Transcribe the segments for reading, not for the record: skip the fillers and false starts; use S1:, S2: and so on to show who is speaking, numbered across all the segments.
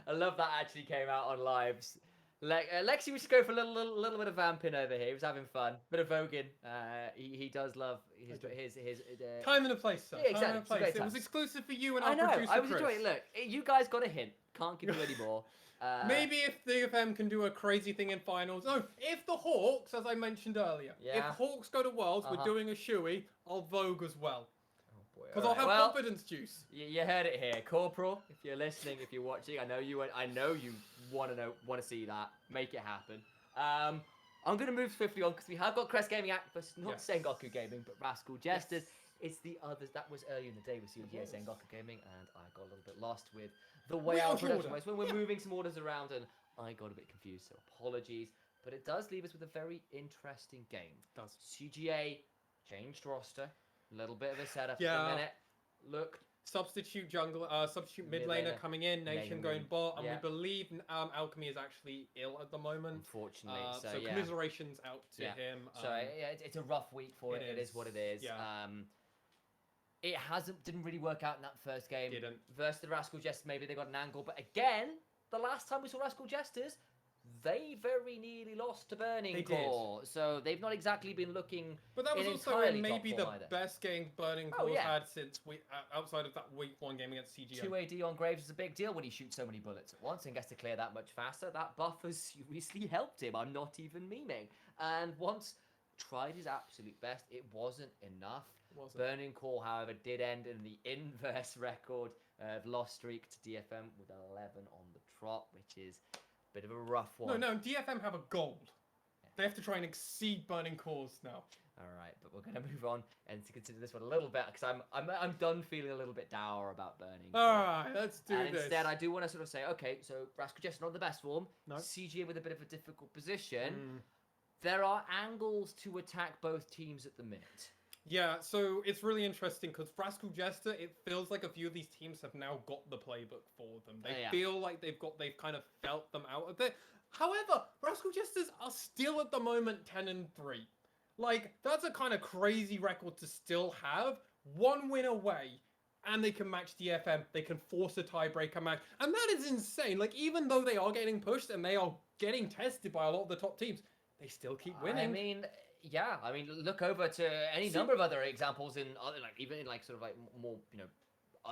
S1: I love that actually came out on lives. Lexi was just going for a little bit of vamping over here. He was having fun, bit of voguing. He does love his
S2: Time and a place, sir.
S1: Yeah,
S2: Time and
S1: exactly.
S2: a
S1: It's a
S2: place.
S1: great
S2: It
S1: time.
S2: was exclusive for you and
S1: I
S2: our
S1: know.
S2: producer
S1: I was
S2: Chris.
S1: enjoying it. Look, you guys got a hint. Can't give you any more.
S2: Maybe if the FM can do a crazy thing in finals. No, if the Hawks, as I mentioned earlier,
S1: Yeah.
S2: if Hawks go to Worlds, we're
S1: Uh-huh.
S2: doing a shoey. I'll vogue as well.
S1: Oh boy.
S2: Because
S1: All
S2: I'll
S1: right.
S2: have confidence juice.
S1: You heard it here, Corporal. If you're listening, if you're watching, I know you want to see that. Make it happen. I'm gonna move swiftly on because we have got Crest Gaming Activist, not
S2: Yes.
S1: Sengoku Gaming, but Rascal Jesters.
S2: Yes.
S1: It's the others. That was earlier in the day with CGA
S2: was.
S1: Sengoku Gaming, and I got a little bit lost with the way
S2: We
S1: our
S2: are
S1: production
S2: order.
S1: works. When we're moving some orders around, and I got a bit confused, so apologies. But it does leave us with a very interesting game.
S2: It does.
S1: CGA changed roster, a little bit of a setup
S2: Yeah.
S1: at the minute. Look.
S2: Substitute mid laner coming in, Nation going bot, and we believe Alchemy is actually ill at the moment.
S1: Unfortunately,
S2: so
S1: yeah.
S2: commiserations out to him.
S1: So yeah, it's a rough week for it. It is what it is.
S2: Yeah.
S1: It didn't really work out in that first game.
S2: Didn't.
S1: Versus the Rascal Jesters, maybe they got an angle, but again, the last time we saw Rascal Jesters, they very nearly lost to Burning Core. So they've not exactly been looking.
S2: But that was also maybe the
S1: either.
S2: best game Burning Core had since outside of that week 1 game against CGA.
S1: 2 AD on Graves is a big deal when he shoots so many bullets at once and gets to clear that much faster. That buff has seriously helped him. I'm not even memeing. And once tried his absolute best, it wasn't enough. Burning Core, however, did end in the inverse record of loss streak to DFM with 11 on the trot, which is a bit of a rough one.
S2: No, DFM have a gold. Yeah. They have to try and exceed Burning Cores now.
S1: All right, but we're going to move on and to consider this one a little bit because I'm done feeling a little bit dour about Burning Core.
S2: All right, let's do this.
S1: Instead, I do want to sort of say, okay, so Rascal Jester not the best form.
S2: No.
S1: CGA with a bit of a difficult position. There are angles to attack both teams at the minute.
S2: Yeah, so it's really interesting because Rascal Jester, it feels like a few of these teams have now got the playbook for them. They feel like they've kind of felt them out of it. However, Rascal Jesters are still at the moment 10-3. Like, that's a kind of crazy record to still have. 1 win away, and they can match DFM. They can force a tiebreaker match. And that is insane. Like, even though they are getting pushed and they are getting tested by a lot of the top teams, they still keep winning.
S1: I mean, yeah. I mean, look over to any number of other examples in other, like even in like sort of like more, you know,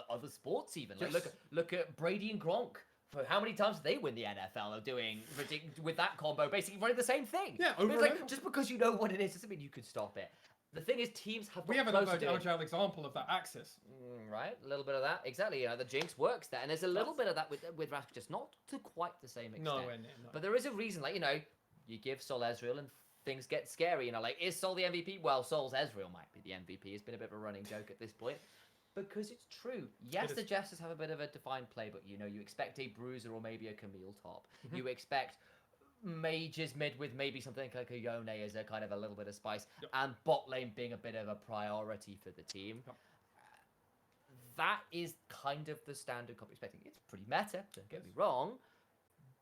S1: other sports even. Like look at Brady and Gronk. For how many times they win the NFL of doing with that combo, basically running the same thing.
S2: Yeah,
S1: just because you know what it is doesn't mean you could stop it. The thing is, teams have.
S2: We have another LJL example of that Axis.
S1: Right, a little bit of that. Exactly, you know, the Jinx works there, and there's a little bit of that with Rascal, just not to quite the same extent.
S2: No.
S1: But there is a reason, like, you know, you give Sol Ezreal and things get scary. You know, like, is Sol the MVP? Well, Sol's Ezreal might be the MVP. It's been a bit of a running joke at this point. Because it's true. Yes, the Jesters have a bit of a defined playbook. You know, you expect a Bruiser or maybe a Camille top. You expect mages mid with maybe something like a Yone as a kind of a little bit of spice. And bot lane being a bit of a priority for the team. That is kind of the standard copy expecting. It's pretty meta, don't get me wrong.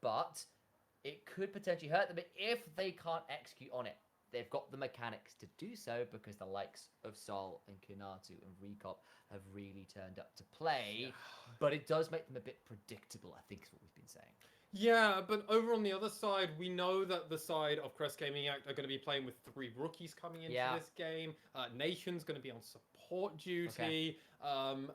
S1: But it could potentially hurt them if they can't execute on it. They've got the mechanics to do so because the likes of Sol and Kinatu and Recop have really turned up to play. But it does make them a bit predictable, I think is what we've been saying.
S2: Yeah, but over on the other side, we know that the side of Crest Gaming Act are going to be playing with 3 rookies coming into this game. Nation's going to be on support duty. And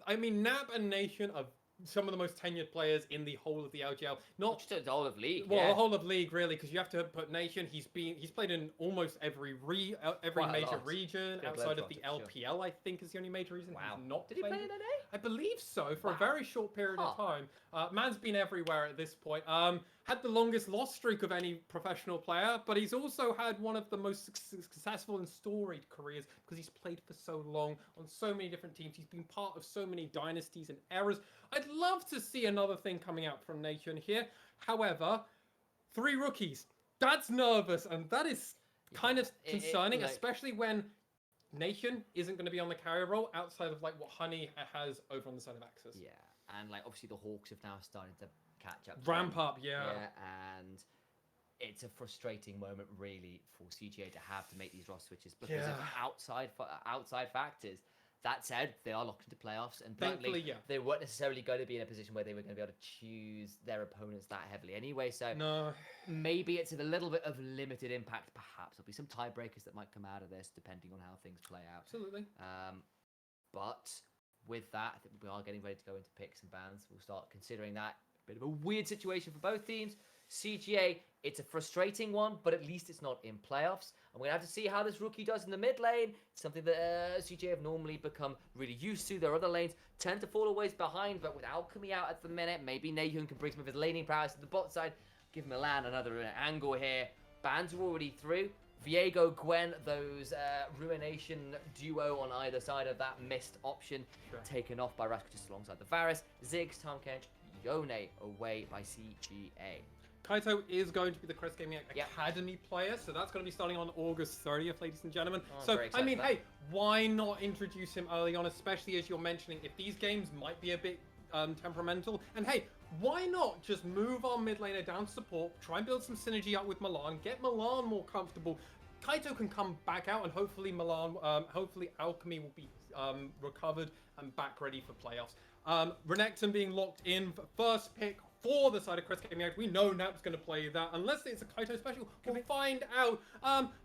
S2: I mean, Nap and Nation are some of the most tenured players in the whole of the LJL. Not
S1: just the whole of League.
S2: Well, the whole of League, really, because you have to put Nation. He's played in almost every major region outside of the LPL. I think is the only major region he's not.
S1: Did he play in NA?
S2: I believe so, for a very short period of time. Man's been everywhere at this point. Had the longest loss streak of any professional player, but he's also had one of the most successful and storied careers because he's played for so long on so many different teams. He's been part of so many dynasties and eras. I'd love to see another thing coming out from Nation here. However, 3 rookies. That's nervous, and that is kind of concerning, especially when Nation isn't going to be on the carrier role outside of like what Honey has over on the side of Axis.
S1: Yeah, and like obviously the Hawks have now started to catch up.
S2: Ramp up,
S1: Yeah, and it's a frustrating moment really for CGA to have to make these roster switches because of outside factors. That said, they are locked into playoffs, and
S2: Thankfully,
S1: bluntly, they weren't necessarily going to be in a position where they were going to be able to choose their opponents that heavily anyway. So
S2: No.
S1: maybe it's a little bit of limited impact. Perhaps there'll be some tiebreakers that might come out of this, depending on how things play out.
S2: Absolutely.
S1: But with that, I think we are getting ready to go into picks and bans. We'll start considering that. A bit of a weird situation for both teams. CGA, it's a frustrating one, but at least it's not in playoffs. And we're going to have to see how this rookie does in the mid lane. It's something that CGA have normally become really used to. Their other lanes tend to fall always behind, but with Alchemy out at the minute, maybe Nahun can bring some of his laning prowess to the bot side. Give Milan another angle here. Bans are already through. Viego, Gwen, those Ruination duo on either side of that missed option, taken off by Rascal Jester alongside the Varus. Ziggs, Tom Kench, Yone away by CGA.
S2: Kaito is going to be the Crest Gaming Academy player, so that's going to be starting on August 30th, ladies and gentlemen. So, I mean, hey, why not introduce him early on, especially as you're mentioning, if these games might be a bit temperamental. And hey, why not just move our mid laner down to support, try and build some synergy up with Milan, get Milan more comfortable. Kaito can come back out, and hopefully hopefully Alchemy will be recovered and back ready for playoffs. Renekton being locked in, first pick for the side of Crest Gaming. We know Nap's going to play that. Unless it's a Kaito special, we'll find out.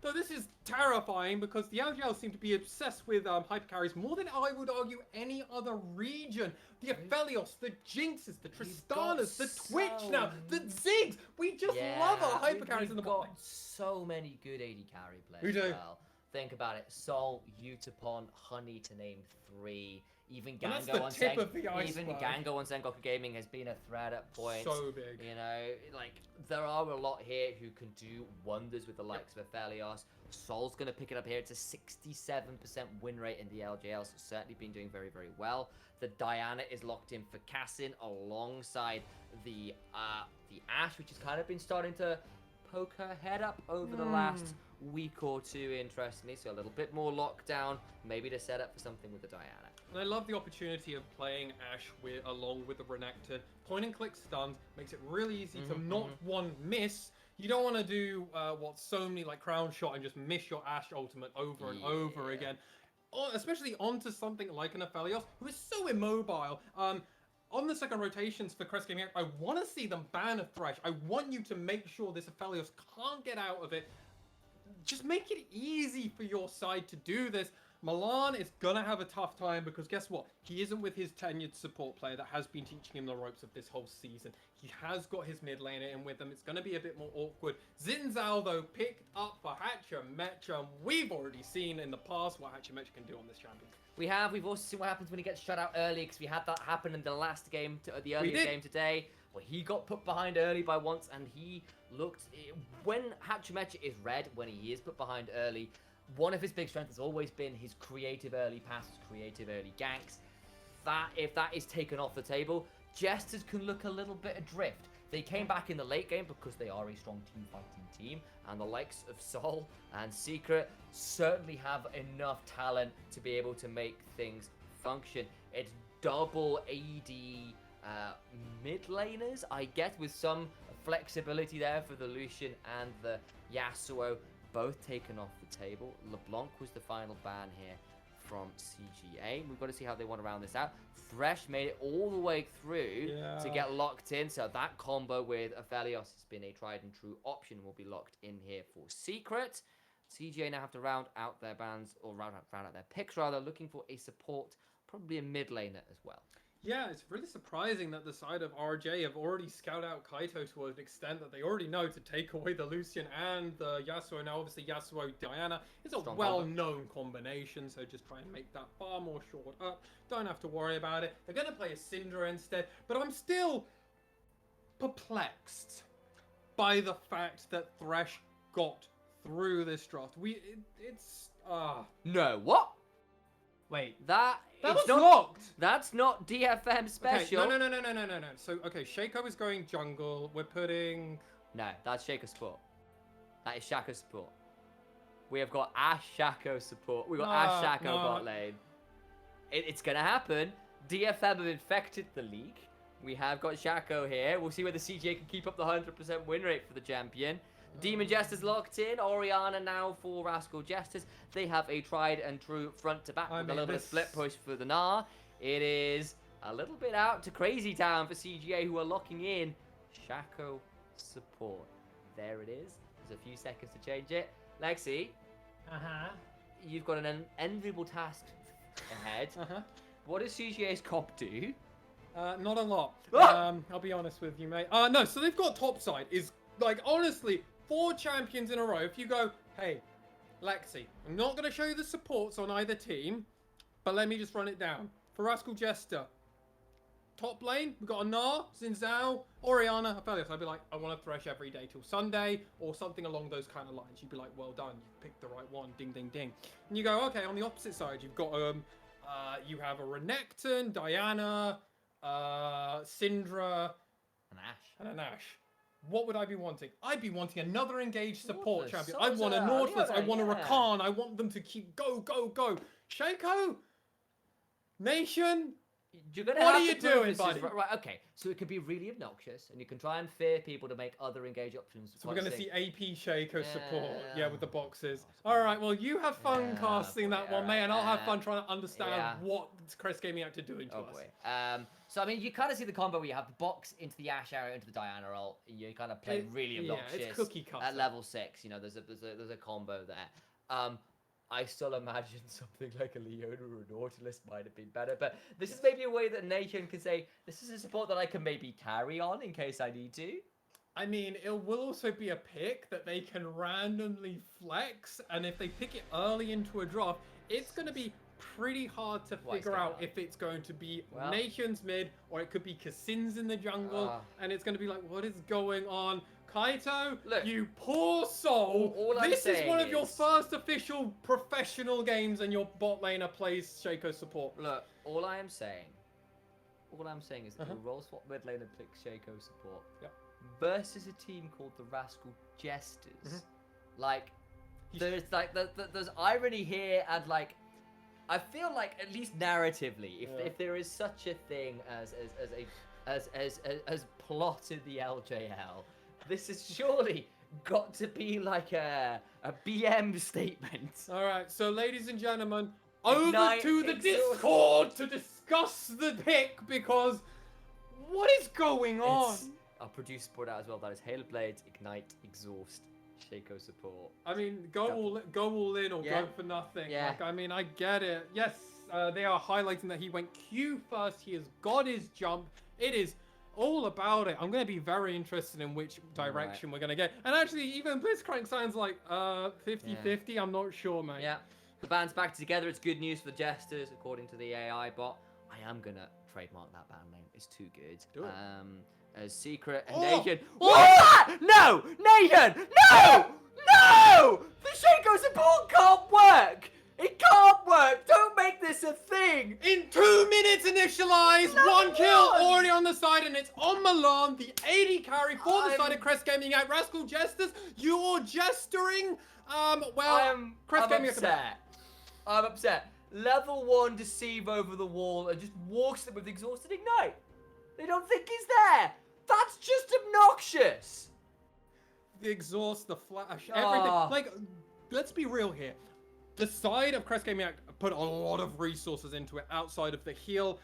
S2: Though this is terrifying because the LJL seem to be obsessed with hypercarries more than I would argue any other region. The Aphelios, the Jinxes, the Tristanas, the Twitch now, the Ziggs. We just love our hypercarries in the bot lane.
S1: So many good AD carry players.
S2: We do.
S1: Well. Think about it. Sol, Utapon, Honey to name 3. Even Gango on Sengoku Gaming has been a threat at points.
S2: So big.
S1: You know, like, there are a lot here who can do wonders with the likes of Aphelios. Sol's going to pick it up here. It's a 67% win rate in the LJL, so certainly been doing very, very well. The Diana is locked in for Cassin alongside the Ashe, which has kind of been starting to poke her head up over the last week or two, interestingly. So a little bit more lockdown, maybe to set up for something with the Diana.
S2: And I love the opportunity of playing Ashe along with the Renekton. Point and click stuns makes it really easy to not one miss. You don't want to do what so many like Crown Shot and just miss your Ashe ultimate over and over again. Especially onto something like an Aphelios, who is so immobile. On the second rotations for Crest Gaming, I want to see them ban a Thresh. I want you to make sure this Aphelios can't get out of it. Just make it easy for your side to do this. Milan is going to have a tough time because guess what? He isn't with his tenured support player that has been teaching him the ropes of this whole season. He has got his mid laner in with him. It's going to be a bit more awkward. Xin Zhao, though, picked up for Hachimecha. We've already seen in the past what Hachimecha can do on this champion.
S1: We've also seen what happens when he gets shut out early, because we had that happen in the last game, the earlier game today, where he got put behind early by once, and he looked... When Hachimecha is red, when he is put behind early, one of his big strengths has always been his creative early passes, creative early ganks. If that is taken off the table, Jesters can look a little bit adrift. They came back in the late game because they are a strong team fighting team, and the likes of Sol and Secret certainly have enough talent to be able to make things function. It's double AD mid laners, I guess, with some flexibility there for the Lucian and the Yasuo, both taken off the table. LeBlanc was the final ban here from CGA. We've got to see how they want to round this out. Thresh made it all the way through to get locked in, so that combo with Aphelios has been a tried and true option. Will be locked in here for Secret. CGA now have to round out their bans, or round out their picks rather, looking for a support, probably a mid laner as well.
S2: Yeah, it's really surprising that the side of RJ have already scouted out Kaito to an extent that they already know to take away the Lucian and the Yasuo. Now, obviously, Yasuo-Diana is a well-known combination, so just try and make that far more short up. Don't have to worry about it. They're going to play a Syndra instead, but I'm still perplexed by the fact that Thresh got through this draft.
S1: No, what?
S2: Wait,
S1: that
S2: was locked.
S1: That's not DFM special.
S2: Okay, no. So, okay, Shaco is going jungle. We're putting...
S1: No, that's Shaco support. That is Shaco support. We have got Ashe Shaco support. We've got Ashe Shaco bot lane. It's going to happen. DFM have infected the league. We have got Shaco here. We'll see whether CJ can keep up the 100% win rate for the champion. Demon Jesters locked in. Oriana now for Rascal Jesters. They have a tried and true front to back with a little bit of split push for the Gnar. It is a little bit out to Crazy Town for CGA, who are locking in Shaco support. There it is. There's a few seconds to change it. Lexi, you've got an enviable task ahead. What does CGA's cop do?
S2: Not a lot. I'll be honest with you, mate. No, so they've got topside. Is like, honestly, 4 champions in a row. If you go, hey, Lexi, I'm not going to show you the supports on either team, but let me just run it down. For Rascal Jester, top lane, we've got a Gnar, Zinzao, Oriana, Aphelios. I'd be like, I want to thresh every day till Sunday, or something along those kind of lines. You'd be like, well done, you picked the right one, ding, ding, ding. And you go, okay, on the opposite side, you've got, you have a Renekton, Diana, Syndra, and an Ashe. What would I be wanting? I'd be wanting another engaged support champion. I want a Nautilus, I want a Rakan, I want them to keep go. Shaco? Nation?
S1: You're gonna
S2: what
S1: have
S2: are you doing, buddy?
S1: Right, okay. So it can be really obnoxious, and you can try and fear people to make other engage options.
S2: So we're going to see AP Shaco support, with the boxes. All right, well, you have fun casting that one, mate, and I'll have fun trying to understand what Crest Gaming Act are doing to us.
S1: So, I mean, you kind of see the combo where you have the box into the Ashe area, into the Diana ult. You kind of play really obnoxious.
S2: Yeah, it's cookie cutter.
S1: At level 6, you know, there's a combo there. I still imagine something like a Leona or a Nautilus might have been better, but this is maybe a way that Nation can say, this is a support that I can maybe carry on in case I need to.
S2: I mean, it will also be a pick that they can randomly flex, and if they pick it early into a draft, it's going to be pretty hard to figure out if it's going to be Nation's mid, or it could be Kassin's in the jungle, and it's going to be like, what is going on? Kaito, look, you poor soul. This is one of your first official professional games, and your bot laner plays Shaco support.
S1: Look, all I'm saying is that the role swap mid laner picks Shaco support versus a team called the Rascal Jesters. Like, there's there's irony here, and like, I feel like at least narratively, if there is such a thing as plot in the LJL. This has surely got to be like a BM statement.
S2: All right, so ladies and gentlemen, over to the Discord to discuss the pick, because what is going on?
S1: I'll produce support out as well. That is Hail Blades, Ignite, Exhaust, Shaco support.
S2: I mean, go all in or go for nothing.
S1: Yeah.
S2: Like, I mean, I get it. Yes, they are highlighting that he went Q first. He has got his jump. It is all about it. I'm going to be very interested in which direction we're going to get. And actually, even Blitzcrank sounds like 50-50. I'm not sure, mate.
S1: Yeah. The band's back together. It's good news for the Jesters, according to the AI bot. I am going to trademark that band name. It's too good.
S2: Do it.
S1: As Secret and Nation. What? No! Nation! No! No! The Shaco support can't work! It can't work! Don't make this a thing!
S2: In 2 minutes initialized, one kill already on the side, and it's on Milan, the 80 carry for the side of Crest Gaming Act. Rascal Jesters, you're jestering.
S1: Crest Gaming Act. I'm upset. Level 1 deceive over the wall and just walks them with Exhausted Ignite. They don't think he's there. That's just obnoxious.
S2: The exhaust, the flash, everything. Like, let's be real here. The side of Crest Gaming Act put a lot of resources into it outside of the heal.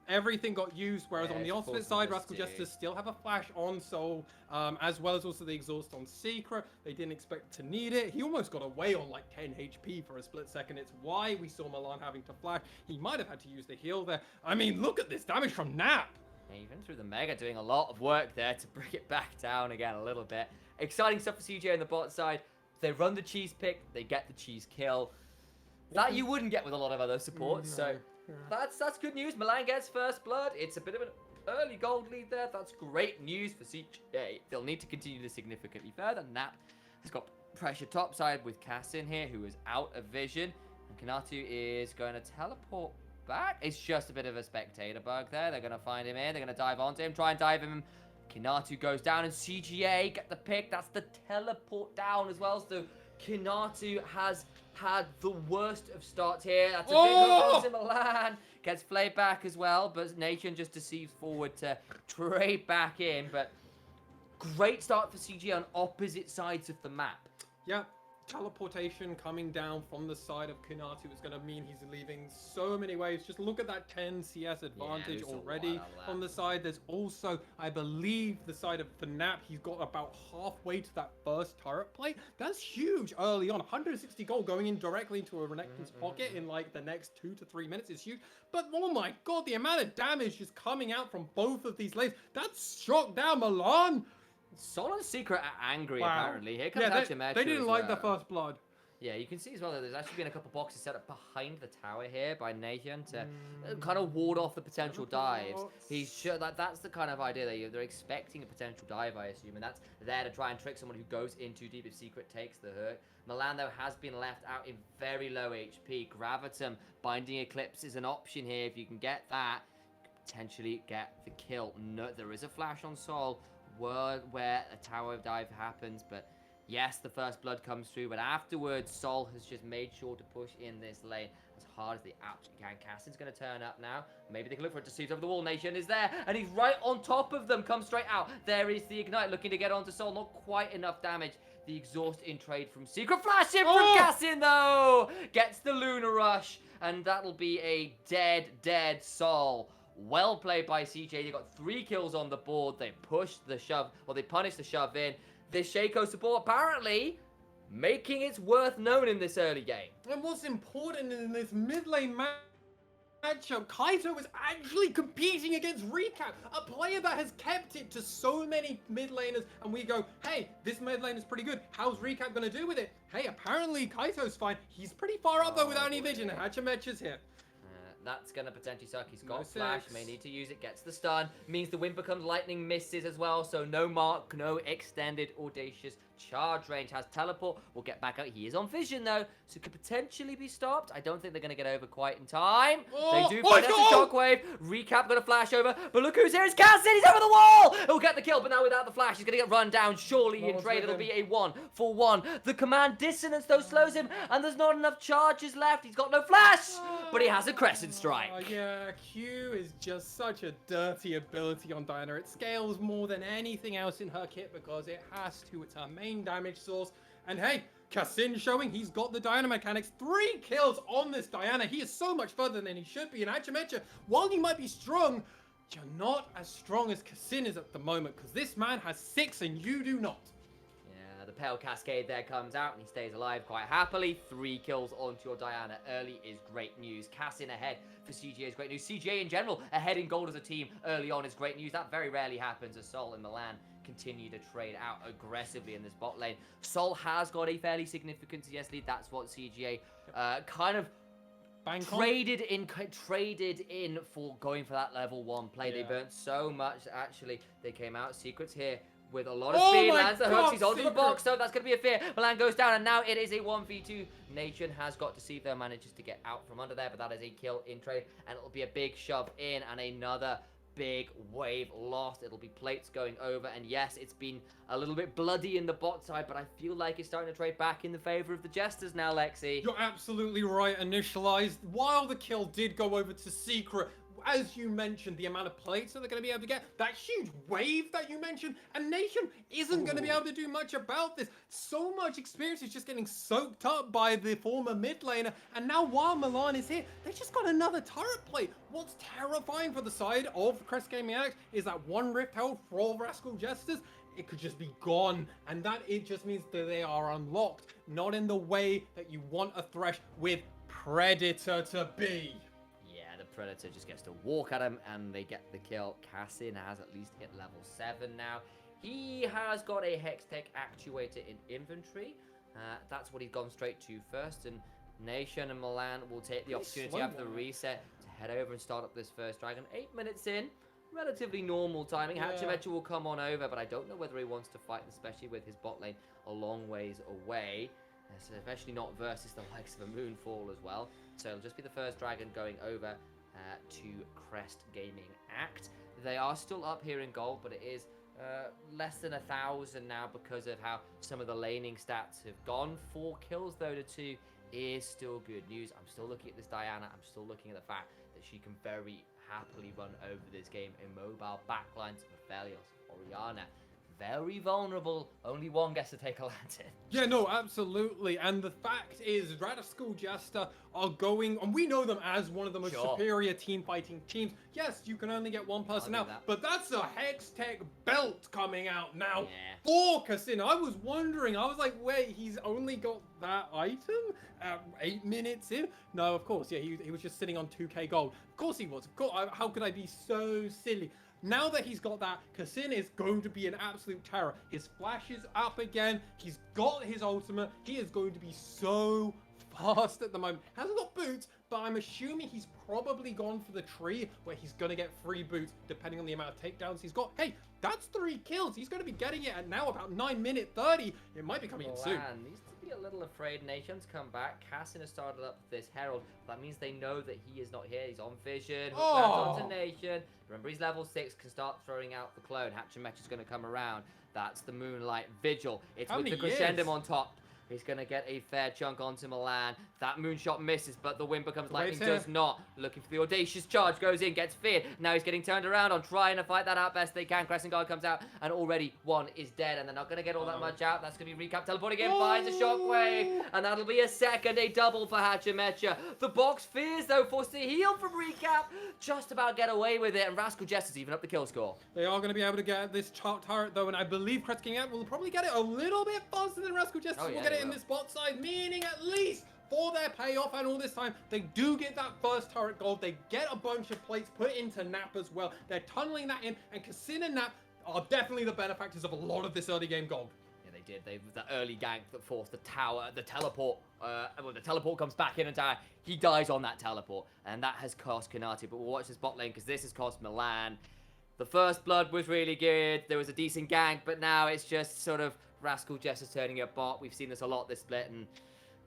S2: Everything got used, whereas on the opposite side, Rascal Jester still have a flash on Soul, as well as also the exhaust on Secret. They didn't expect to need it. He almost got away on like 10 HP for a split second. It's why we saw Milan having to flash. He might have had to use the heal there. I mean, look at this damage from Nap.
S1: Even through the Mega, doing a lot of work there to bring it back down again a little bit. Exciting stuff for CJ on the bot side. They run the cheese pick, they get the cheese kill. That you wouldn't get with a lot of other supports, so that's good news. Milan gets first blood. It's a bit of an early gold lead there. That's great news for CJ. They'll need to continue this significantly further. Nap has got pressure topside with Cass in here, who is out of vision. And Kanatu is going to teleport back. It's just a bit of a spectator bug there. They're going to find him in. They're going to dive onto him, try and dive him. Kinatu goes down, and CGA get the pick. That's the teleport down as well. So Kinatu has had the worst of starts here. That's a big hook to Milan. Gets flayed back as well, but Nation just deceives forward to trade back in. But Great start for CG on opposite sides of the map.
S2: Yeah, teleportation coming down from the side of Kunatu is going to mean he's leaving so many waves. Just look at that 10 CS advantage
S1: we saw a lot
S2: already
S1: of that.
S2: on the side. There's also, I believe, the side of Fnapp. He's got about halfway to that first turret play. That's huge early on. 160 gold going in directly into a Renekton's pocket in like the next 2 to 3 minutes is huge. But oh my god, the amount of damage just coming out from both of these lanes. That's shot down Milan.
S1: Sol and Secret are angry,
S2: Wow.
S1: apparently. Here comes
S2: Yeah,
S1: Hachimetra
S2: they didn't
S1: as
S2: like the
S1: well.
S2: first blood.
S1: Yeah, you can see as well that there's actually been a couple boxes set up behind the tower here by Nation to kind of ward off the potential dives. He's sure that's the kind of idea that they're expecting a potential dive, I assume, and that's there to try and trick someone who goes in too deep if Secret takes the hook. Milan, though, has been left out in very low HP. Gravitum, Binding Eclipse is an option here. If you can get that, potentially get the kill. No, there is a flash on Sol where a tower dive happens, but yes, the first blood comes through, but afterwards, Sol has just made sure to push in this lane as hard as they absolutely can. Cassin's going to turn up now. Maybe they can look for it to see over the wall. Nation is there, and he's right on top of them. Comes straight out. There is the Ignite looking to get onto Sol. Not quite enough damage. The exhaust in trade from Secret. Flash in from Cassin, though. Gets the Lunar Rush, and that'll be a dead Sol. Well played by CJ. They got 3 kills on the board. They pushed the shove, or they punished the shove in. This Shaco support apparently making its worth known in this early game.
S2: And what's important in this mid lane matchup, Kaito is actually competing against Recap, a player that has kept it to so many mid laners, and we go, hey, this mid lane is pretty good. How's Recap going to do with it? Hey, apparently Kaito's fine. He's pretty far up though without any vision, and Hachimetra's here.
S1: That's going to potentially suck. He's got
S2: No
S1: flash,
S2: six.
S1: may need to use it, gets the stun. Means the wind becomes lightning misses as well, so no mark, no extended audacious charge range. Has teleport, will get back out. He is on vision though, so could potentially be stopped. I don't think they're going to get over quite in time. They do find us a shockwave. Recap going to flash over, but look who's here. It's Cassin, he's over the wall! He'll get the kill, but now without the flash, he's going to get run down. Surely in trade, it'll be a 1-for-1. The command dissonance though slows him, and there's not enough charges left. He's got no flash, but he has a crescent strike.
S2: Yeah, Q is just such a dirty ability on Diana. It scales more than anything else in her kit because it has to. It's her main damage source. And hey, Cassin showing he's got the Diana mechanics. 3 kills on this Diana. He is so much further than he should be. And Hachimetra, while you might be strong, you're not as strong as Cassin is at the moment because this man has 6 and you do not.
S1: The Pale Cascade there comes out and he stays alive quite happily. 3 kills onto your Diana early is great news. Cassin ahead for CJ is great news. CJ in general ahead in gold as a team early on is great news. That very rarely happens as Sol and Milan continue to trade out aggressively in this bot lane. Sol has got a fairly significant CS lead. That's what CGA kind of traded in for going for that level 1 play. They burnt so much actually. They came out. Secrets here with a lot of speed, lands the hooks, he's onto the box, so that's going to be a fear. Milan goes down, and now it is a 1v2. Nation has got to see if they manages to get out from under there, but that is a kill in trade, and it'll be a big shove in, and another big wave lost. It'll be plates going over, and yes, it's been a little bit bloody in the bot side, but I feel like it's starting to trade back in the favor of the Jesters now, Lexi.
S2: You're absolutely right, Initialized. While the kill did go over to Secret, as you mentioned, the amount of plates that they're going to be able to get, that huge wave that you mentioned, and Nation isn't going to be able to do much about this. So much experience is just getting soaked up by the former mid laner, and now while Milan is here, they just got another turret plate. What's terrifying for the side of Crest Gaming Alex is that 1 Rift held for Rascal Jesters, it could just be gone, and that it just means that they are unlocked, not in the way that you want a Thresh with Predator to be.
S1: Predator just gets to walk at him and they get the kill. Cassin has at least hit level 7 now. He has got a Hextech actuator in inventory. That's what he's gone straight to first, and Nation and Milan will take the opportunity after the reset to head over and start up this first dragon. 8 minutes in, relatively normal timing. Hachimetra will come on over, but I don't know whether he wants to fight, especially with his bot lane a long ways away. Especially not versus the likes of a Moonfall as well. So it'll just be the first dragon going over to Crest Gaming Act. They are still up here in gold, but it is less than 1,000 now because of how some of the laning stats have gone. 4 kills though to 2 is still good news. I'm still looking at this Diana. I'm still looking at the fact that she can very happily run over this game in mobile backlines of Aphelios, Orianna. very vulnerable. Only one gets to take a lantern.
S2: Yeah, no, absolutely. And the fact is, Rascal Jester are going, and we know them as one of the most superior team fighting teams. Yes, you can only get one person out, but that's a Hex Tech belt coming out now for Casino. I was wondering, I was like, wait, he's only got that item at 8 minutes in? No, of course, yeah, he was just sitting on 2k gold. Of course he was. Of course, how could I be so silly? Now that he's got that, Cassin is going to be an absolute terror. His flash is up again. He's got his ultimate. He is going to be so fast at the moment. Hasn't got boots, but I'm assuming he's probably gone for the tree where he's going to get free boots depending on the amount of takedowns he's got. Hey, that's 3 kills. He's going to be getting it at now about 9:30. It might be coming in soon.
S1: Needs to be a little afraid. Nation's come back. Cassin has started up this Herald. That means they know that he is not here. He's on vision. Onto Nation. Remember, he's level 6. Can start throwing out the clone. Hatch and Mech is going to come around. That's the Moonlight Vigil. It's with the Crescendum on top. He's going to get a fair chunk onto Milan. That moonshot misses, but the wind becomes lightning does not. Looking for the audacious charge, goes in, gets feared. Now he's getting turned around on trying to fight that out best they can. Crescent Guard comes out, and already one is dead, and they're not going to get all that much out. That's going to be Recap teleporting in, finds a shockwave, and that'll be a second, a double for Hachimecha. The box fears, though, forced to heal from Recap. Just about get away with it, and Rascal Jester's even up the kill score.
S2: They are going to be able to get this turret, though, and I believe Crest King will probably get it a little bit faster than Rascal Jester. We'll get it in this bot side, meaning at least for their payoff, and all this time they do get that first turret gold. They get a bunch of plates put into Nap as well. They're tunneling that in, and Cassin and Nap are definitely the benefactors of a lot of this early game gold.
S1: Yeah, they did. They was that early gank that forced the tower, the teleport. Well, the teleport comes back in and he dies on that teleport, and that has cost Kanati. But we'll watch this bot lane because this has cost Milan. The first blood was really good. There was a decent gank, but now it's just sort of Rascal Jester turning a bot. We've seen this a lot this split, and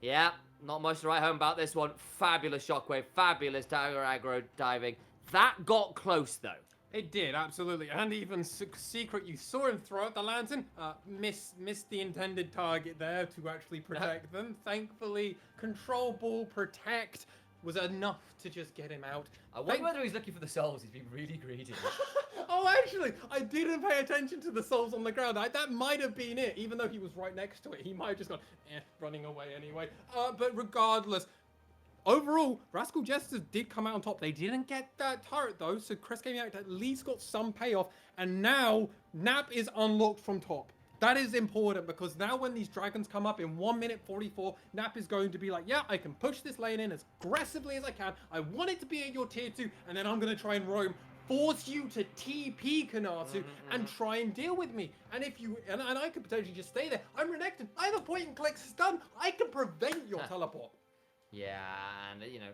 S1: yeah, not much to write home about this one. Fabulous shockwave, fabulous dagger aggro diving. That got close though.
S2: It did, absolutely. And even Secret, you saw him throw out the lantern. Missed the intended target there to actually protect them. Thankfully, control ball protect was enough to just get him out.
S1: I wonder whether he's looking for the souls. He's been really greedy.
S2: Oh, actually, I didn't pay attention to the souls on the ground. That might have been it, even though he was right next to it. He might have just gone, running away anyway. But regardless, overall, Rascal Jester did come out on top. They didn't get that turret, though, so Crest came out at least got some payoff. And now, Nap is unlocked from top. That is important because now when these dragons come up in 1:44, Nap is going to be like, yeah, I can push this lane in as aggressively as I can. I want it to be at your tier 2, and then I'm going to try and roam, force you to TP Kanatu and try and deal with me. And if you, and I could potentially just stay there. I'm Renekton. I have a point and click stun. I can prevent your teleport.
S1: Yeah, and you know,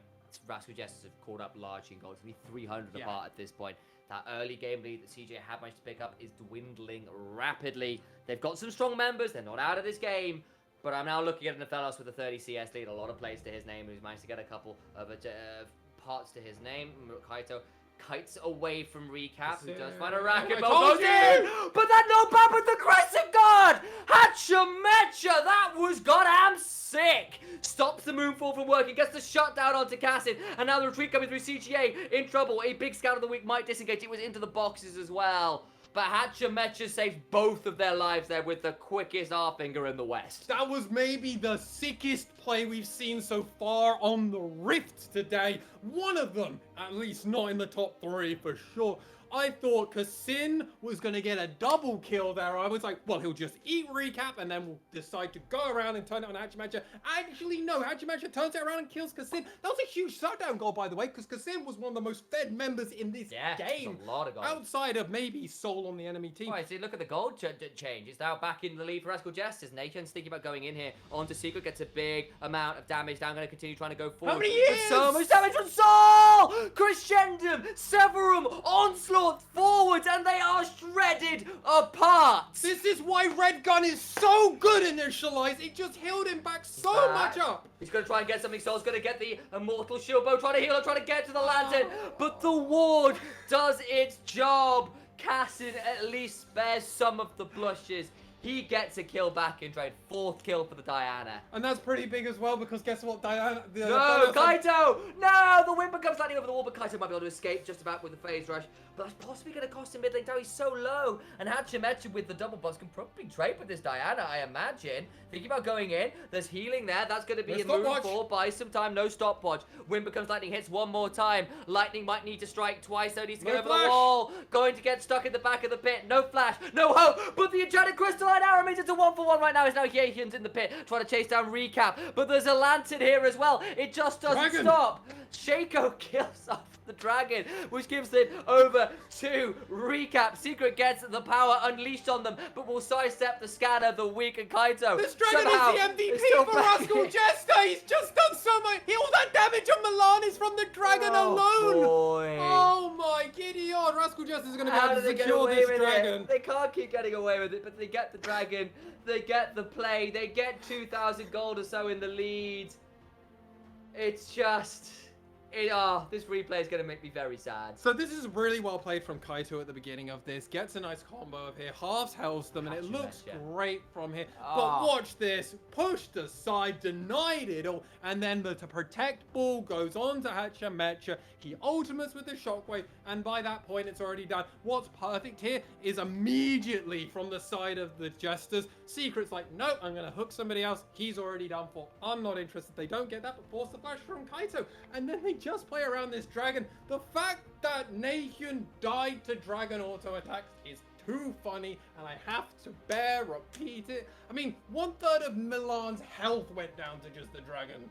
S1: Rascal Jesters have caught up largely in gold. It's going to be 300 apart at this point. That early game lead that CJ had managed to pick up is dwindling rapidly. They've got some strong members. They're not out of this game. But I'm now looking at Nathalos with a 30 CS lead. A lot of plays to his name. He's managed to get a couple of parts to his name. Kaito kites away from Recap, who does find a racket, but goes in! But that no bad with the Crescent Guard! Hachimecha! That was goddamn sick! Stops the Moonfall from working, gets the shutdown onto Cassin, and now the retreat coming through CGA in trouble. A big scout of the week might disengage. It was into the boxes as well. But Hachimecha saved both of their lives there with the quickest R-finger in the West.
S2: That was maybe the sickest play we've seen so far on the Rift today. One of them, at least not in the top 3 for sure. I thought Cassin was going to get a double kill there. I was like, well, he'll just eat Recap and then we'll decide to go around and turn it on Hachimecha. Actually, no, Hachimecha turns it around and kills Cassin. That was a huge shutdown goal, by the way, because Cassin was one of the most fed members in this game.
S1: A lot of gold.
S2: Outside of maybe Soul on the enemy team.
S1: Right, see, look at the gold change. It's now back in the lead for Rascal Jesters. Nation's thinking about going in here. Onto Secret, gets a big amount of damage. Now going to continue trying to go forward.
S2: How many years?
S1: So much damage from Soul! Crescendum, Severum, Onslaught, forwards, and they are shredded apart.
S2: This is why Red Gun is so good initialized. It just healed him back so much up.
S1: He's going to try and get something. Soul's going to get the Immortal Shield Bow, trying to heal her, trying to get to the lantern. But the ward does its job. Cassin at least spares some of the blushes. He gets a kill back in trade. 4th kill for the Diana.
S2: And that's pretty big as well, because guess what? Diana...
S1: No, Kaito! No! The wind becomes lightning over the wall, but Kaito might be able to escape just about with the phase rush. but that's possibly going to cost him mid lane tower. He's so low. And Hachimecha with the double boss can probably trade with this Diana, I imagine. Thinking about going in, there's healing there. That's going to be a move for. Buy some time, no stopwatch. Wind becomes lightning, hits one more time. Lightning might need to strike twice, so needs to get over the wall. Going to get stuck in the back of the pit. No flash, no hope. But the enchanted crystalline arrow means it's a 1-for-1 right now. It's now Yehian's in the pit, trying to chase down Recap. But there's a lantern here as well. It just doesn't stop. Shaco kills off the dragon, which gives it over to Recap. Secret gets the power unleashed on them, but will sidestep the scanner, the weak, and Kaito.
S2: This dragon is the MVP for Rascal Jester. He's just done so much. All that damage on Milan is from the dragon alone.
S1: Boy.
S2: Oh my giddy god. Rascal Jester is going to be able to secure this dragon.
S1: They can't keep getting away with it, but they get the dragon. They get the play. They get 2,000 gold or so in the lead. It's just... this replay is going to make me very sad.
S2: So this is really well played from Kaito at the beginning of this. Gets a nice combo of here. Halves heals them, and it looks great from here. But watch this. Pushed aside, denied it all. And then the protect ball goes on to Hachimecha. He ultimates with the shockwave, and by that point, it's already done. What's perfect here is immediately from the side of the Jesters. Secret's like, no, I'm going to hook somebody else. He's already done for. I'm not interested. They don't get that, but force the flash from Kaito. And then they just play around this dragon. The fact that Nahyun died to dragon auto attacks is too funny, and I have to repeat it. I mean, 1/3 of Milan's health went down to just the dragon.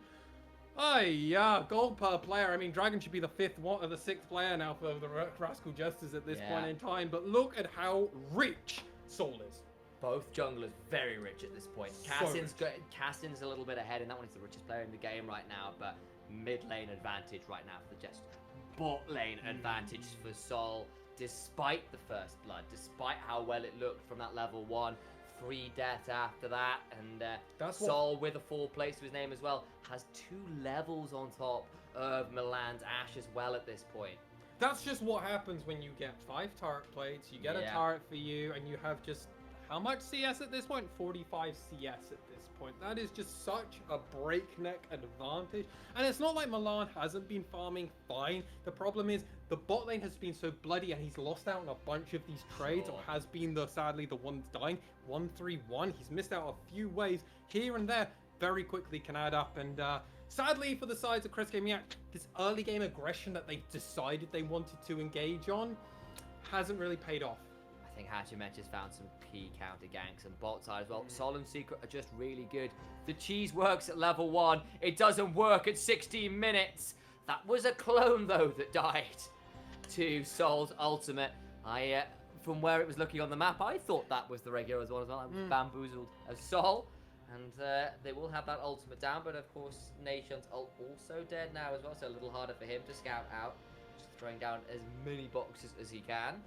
S2: Yeah, gold per player. I mean, dragon should be the 5th or the 6th player now for the Rascal Jesters at this point in time. But look at how rich Soul is.
S1: Both junglers very rich at this point. Cassin's a little bit ahead, and that one is the richest player in the game right now, but mid lane advantage right now for the Jesters. Bot lane advantage for Sol, despite the first blood, despite how well it looked from that level 1. 3 deaths after that, and Sol with a 4 place to his name as well, has 2 levels on top of Milan's Ashe as well at this point.
S2: That's just what happens when you get 5 turret plates, you get a turret for you, and you have just, how much CS at this point? 45 CS at this point. That is just such a breakneck advantage. And it's not like Milan hasn't been farming fine. The problem is the bot lane has been so bloody, and he's lost out on a bunch of these trades, or has been sadly the one dying. 1-3-1. He's missed out a few waves here and there. Very quickly can add up, and sadly for the sides of Crest Gaming Act, this early game aggression that they decided they wanted to engage on hasn't really paid off.
S1: I think Hachimecha's found some key counter ganks and bot side as well. Sol and Secret are just really good. The cheese works at level 1. It doesn't work at 16 minutes. That was a clone though that died to Sol's ultimate. From where it was looking on the map, I thought that was the regular one as well. I was bamboozled as Sol. And they will have that ultimate down, but of course Nation's ult also dead now as well, so a little harder for him to scout out. Just throwing down as many boxes as he can.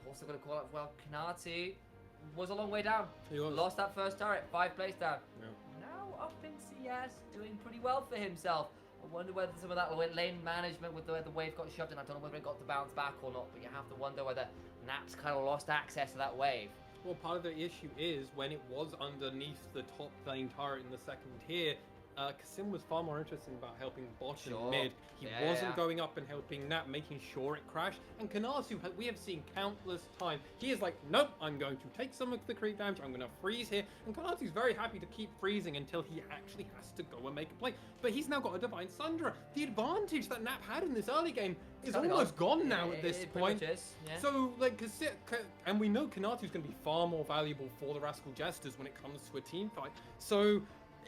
S1: Also got to call out, well, Kanatu was a long way down. He lost that first turret, 5 place down. Now up in CS, doing pretty well for himself. I wonder whether some of that lane management with the way the wave got shoved in, I don't know whether it got to bounce back or not, but you have to wonder whether Naps kind of lost access to that wave.
S2: Well, part of the issue is when it was underneath the top lane turret in the second tier, Kasim was far more interested about helping bot and mid. He wasn't going up and helping Nap, making sure it crashed. And Kanasu, we have seen countless times. He is like, nope, I'm going to take some of the creep damage. I'm going to freeze here. And Kanasu's very happy to keep freezing until he actually has to go and make a play. But he's now got a Divine Sundra. The advantage that Nap had in this early game is almost gone now at this point. So, like, and we know Kanasu's going to be far more valuable for the Rascal Jesters when it comes to a team fight. So,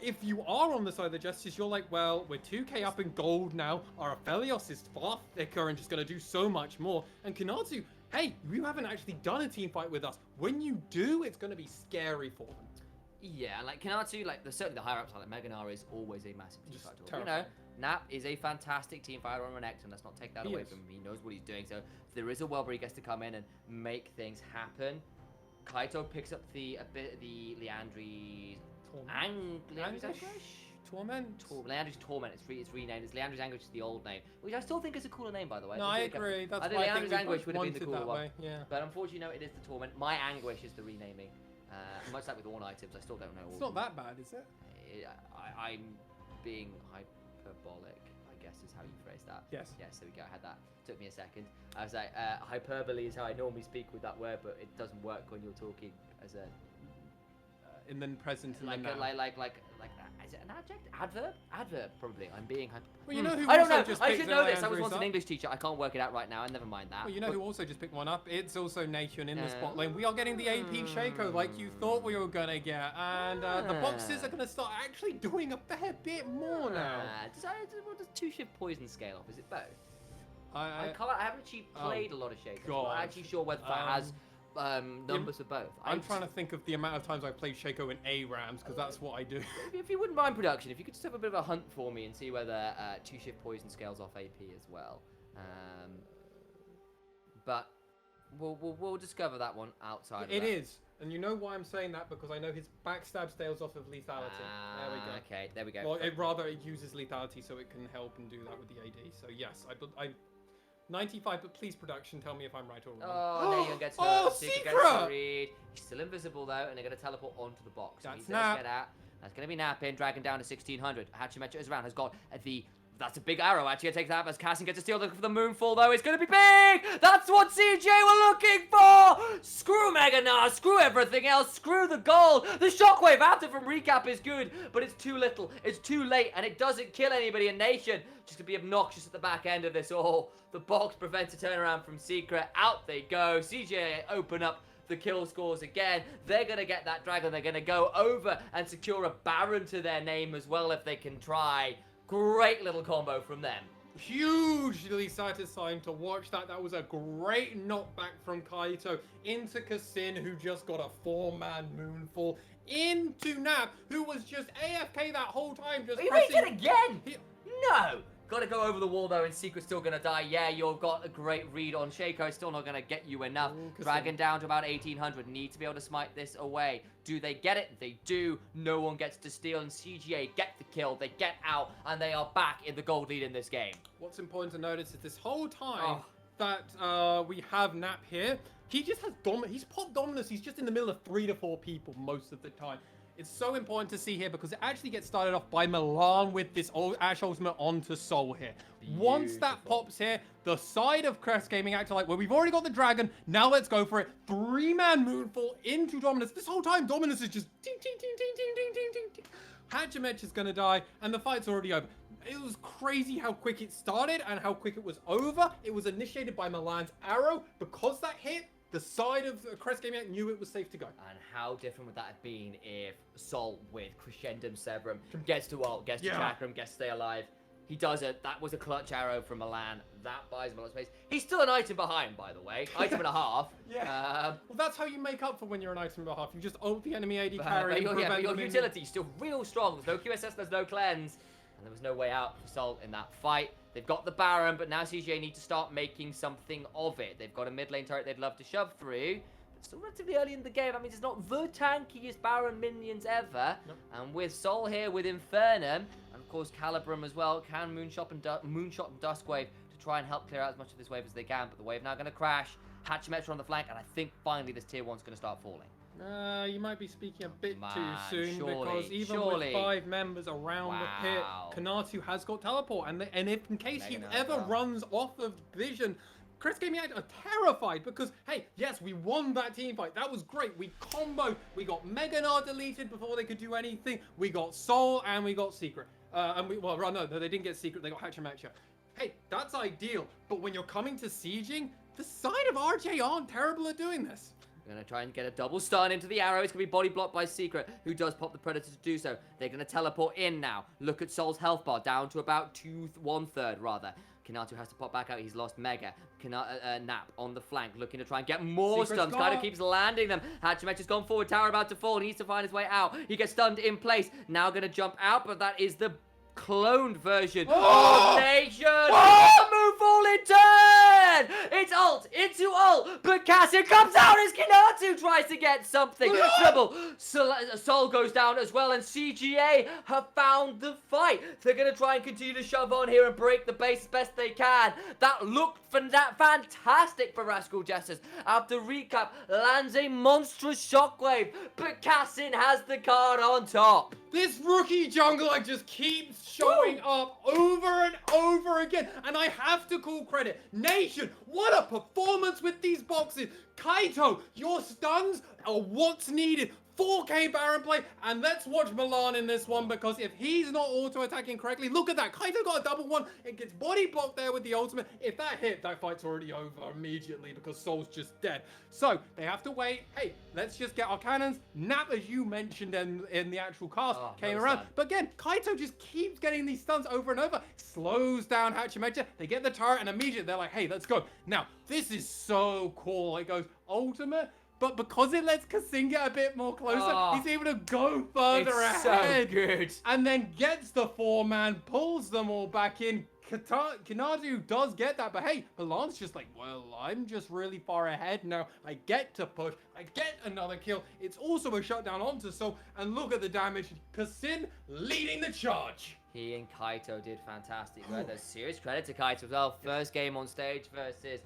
S2: if you are on the side of the Jesters, you're like, well, we're 2k up in gold now. Our Aphelios is far thicker and just going to do so much more. And Kanatu, hey, you haven't actually done a team fight with us. When you do, it's going to be scary for them.
S1: Yeah, like Kanatu, like certainly the higher ups, like Meganar is always a massive team fighter. You know, Nap is a fantastic team fighter on Renekton. Let's not take that away from him. He knows what he's doing. So if there is a world where he gets to come in and make things happen, Kaito picks up the Leandri's
S2: Torment?
S1: Leandri's Torment. It's renamed. It's Leandri's Anguish is the old name, which I still think is a cooler name, by the way.
S2: No, I agree. That's
S1: I think Leandri's Anguish would have been the cooler one.
S2: Yeah.
S1: But unfortunately, no, it is the Torment. My Anguish is the renaming. Much like with all items, I still don't know.
S2: It's not that bad, is it?
S1: I'm being hyperbolic, I guess Jester is how you phrase that.
S2: Yes.
S1: Yes, there we go. I had that. Took me a second. I was like, hyperbole is how I normally speak with that word, but it doesn't work when you're talking as a
S2: in the present and
S1: like
S2: the now.
S1: is it an adjective? Adverb, probably. I'm being
S2: Well, you know who
S1: I don't
S2: also
S1: know.
S2: just
S1: I
S2: picked
S1: should know this. I was
S2: Andrews
S1: once an
S2: up?
S1: English teacher. I can't work it out right now, and never mind that.
S2: Well, you know
S1: But-
S2: who also just picked one up? It's also Nation in the spot lane. We are getting the AP Shaco like you thought we were going to get. And the boxes are going to start actually doing a fair bit more now.
S1: What does two-shift poison scale off? Is it both?
S2: I
S1: I haven't actually played a lot of Shaco. So I'm
S2: God.
S1: not actually sure whether that has numbers of both.
S2: I'm trying to think of the amount of times I've played Shaco in A-Rams, because that's what I do.
S1: If you wouldn't mind, production, if you could just have a bit of a hunt for me and see whether two-shift poison scales off AP as well. But we'll discover that one outside.
S2: It
S1: of that.
S2: is. And you know why I'm saying that? Because I know his backstab scales off of lethality. There we go.
S1: Okay, there we go.
S2: Well, it uses lethality so it can help and do that with the AD. So yes, I 95, but please production, tell me if I'm right or wrong.
S1: Oh, Neon gets hurt.
S2: Oh,
S1: Secret
S2: Secret!
S1: gets freed. He's still invisible though, and they're going to teleport onto the box. So
S2: That's
S1: he does
S2: Nap.
S1: get out. That's going to be napping, dragging down to 1600. Hachimetra is around, has got the... That's a big arrow, actually. It takes that as Cassin gets a steal for the Moonfall, though. It's going to be big! That's what CJ were looking for! Screw Mega Gnar, screw everything else, screw the gold! The Shockwave after from Recap is good, but it's too little, it's too late, and it doesn't kill anybody in Nation. Just to be obnoxious at the back end of this all. The box prevents a turnaround from Secret. Out they go. CJ open up the kill scores again. They're going to get that dragon. They're going to go over and secure a Baron to their name as well if they can try. Great little combo from them.
S2: Hugely satisfying to watch that. That was a great knockback from Kaito into Kassin, who just got a 4-man Moonfall, into Nap, who was just AFK that whole time. Just
S1: He
S2: pressing...
S1: made it again! No! Got to go over the wall though, and Secret's still gonna die. Yeah, you've got a great read on Shaco. It's still not gonna get you enough. Dragon down to about 1800. Need to be able to smite this away. Do they get it? They do. No one gets to steal, and CGA get the kill. They get out, and they are back in the gold lead in this game.
S2: What's important to notice is this whole time that we have Nap here, he just has he's popped Dominus. He's just in the middle of 3 to 4 people most of the time. It's so important to see here because it actually gets started off by Milan with this old Ash Ultimate onto Soul here. Beautiful. Once that pops here, the side of Crest Gaming acts like, well, we've already got the dragon, now let's go for it. 3-man Moonfall into Dominus. This whole time, Dominus is just ting, ting, ting, ting, ting, ting, ting, ting, ting. Hajimech is going to die, and the fight's already over. It was crazy how quick it started and how quick it was over. It was initiated by Milan's arrow. Because that hit, the side of Crest Gaming knew it was safe to go.
S1: And how different would that have been if Sol with Crescendum Severum gets to ult, gets to Chakram, gets to stay alive? He does it. That was a clutch arrow from Milan. That buys him a lot of space. He's still an item behind, by the way. Item and a half.
S2: Well, that's how you make up for when you're an item and a half. You just ult the enemy AD carry.
S1: But your utility's still real strong. There's no QSS, there's no cleanse. And there was no way out for Sol in that fight. They've got the Baron, but now CJ need to start making something of it. They've got a mid lane turret they'd love to shove through. But still relatively early in the game. That means it's not the tankiest Baron minions ever. Nope. And with Sol here, with Infernum, and of course Calibrum as well, can Moonshot and Duskwave to try and help clear out as much of this wave as they can. But the wave now going to crash. Hachimetra on the flank, and I think finally this tier 1's going to start falling.
S2: You might be speaking a bit too soon because even with 5 members around the pit, Kanatu has got teleport, and if in case he ever runs off of Vision, Crest Gaming are terrified because, hey, yes, we won that team fight. That was great. We comboed. We got Mega Gnar deleted before they could do anything. We got Soul and we got Secret. No, they didn't get Secret. They got Hachimetra. Hey, that's ideal. But when you're coming to sieging, the side of RJ aren't terrible at doing this.
S1: They're going to try and get a double stun into the arrow. It's going to be body blocked by Secret, who does pop the Predator to do so. They're going to teleport in now. Look at Sol's health bar, down to about 1/3 rather. Kanatu has to pop back out. He's lost Mega. Nap on the flank, looking to try and get more stuns. Kind of keeps landing them. Hachimetra's gone forward. Tower about to fall. He needs to find his way out. He gets stunned in place. Now going to jump out, but that is the cloned version of Nation. Moonfall in turn! It's ult into ult, but Cassie comes out as Kinatu tries to get something. Trouble. Sol goes down as well, and CGA have found the fight. They're going to try and continue to shove on here and break the base as best they can. That looked fantastic for Rascal Jesters. After Recap lands a monstrous shockwave, but Cassin has the card on top.
S2: This rookie jungler just keeps showing up over and over again. And I have to call credit. Nation, what a performance with these boxes. Kaito, your stuns are what's needed. 4K Baron play, and let's watch Milan in this one, because if he's not auto-attacking correctly, look at that. Kaito got a double one. It gets body blocked there with the ultimate. If that hit, that fight's already over immediately because Soul's just dead. So they have to wait. Hey, let's just get our cannons. Nap, as you mentioned in the actual cast, came around. Stun. But again, Kaito just keeps getting these stuns over and over. Slows down Hachimecha. They get the turret, and immediately they're like, hey, let's go. Now, this is so cool. It goes ultimate. But because it lets Kassin get a bit more closer, he's able to go further ahead.
S1: So good.
S2: And then gets the 4-man, pulls them all back in. Kinadu does get that, but hey, Milan's just like, well, I'm just really far ahead now. I get to push. I get another kill. It's also a shutdown onto Soul. And look at the damage. Kassin leading the charge.
S1: He and Kaito did fantastic. There's serious credit to Kaito as well. First game on stage versus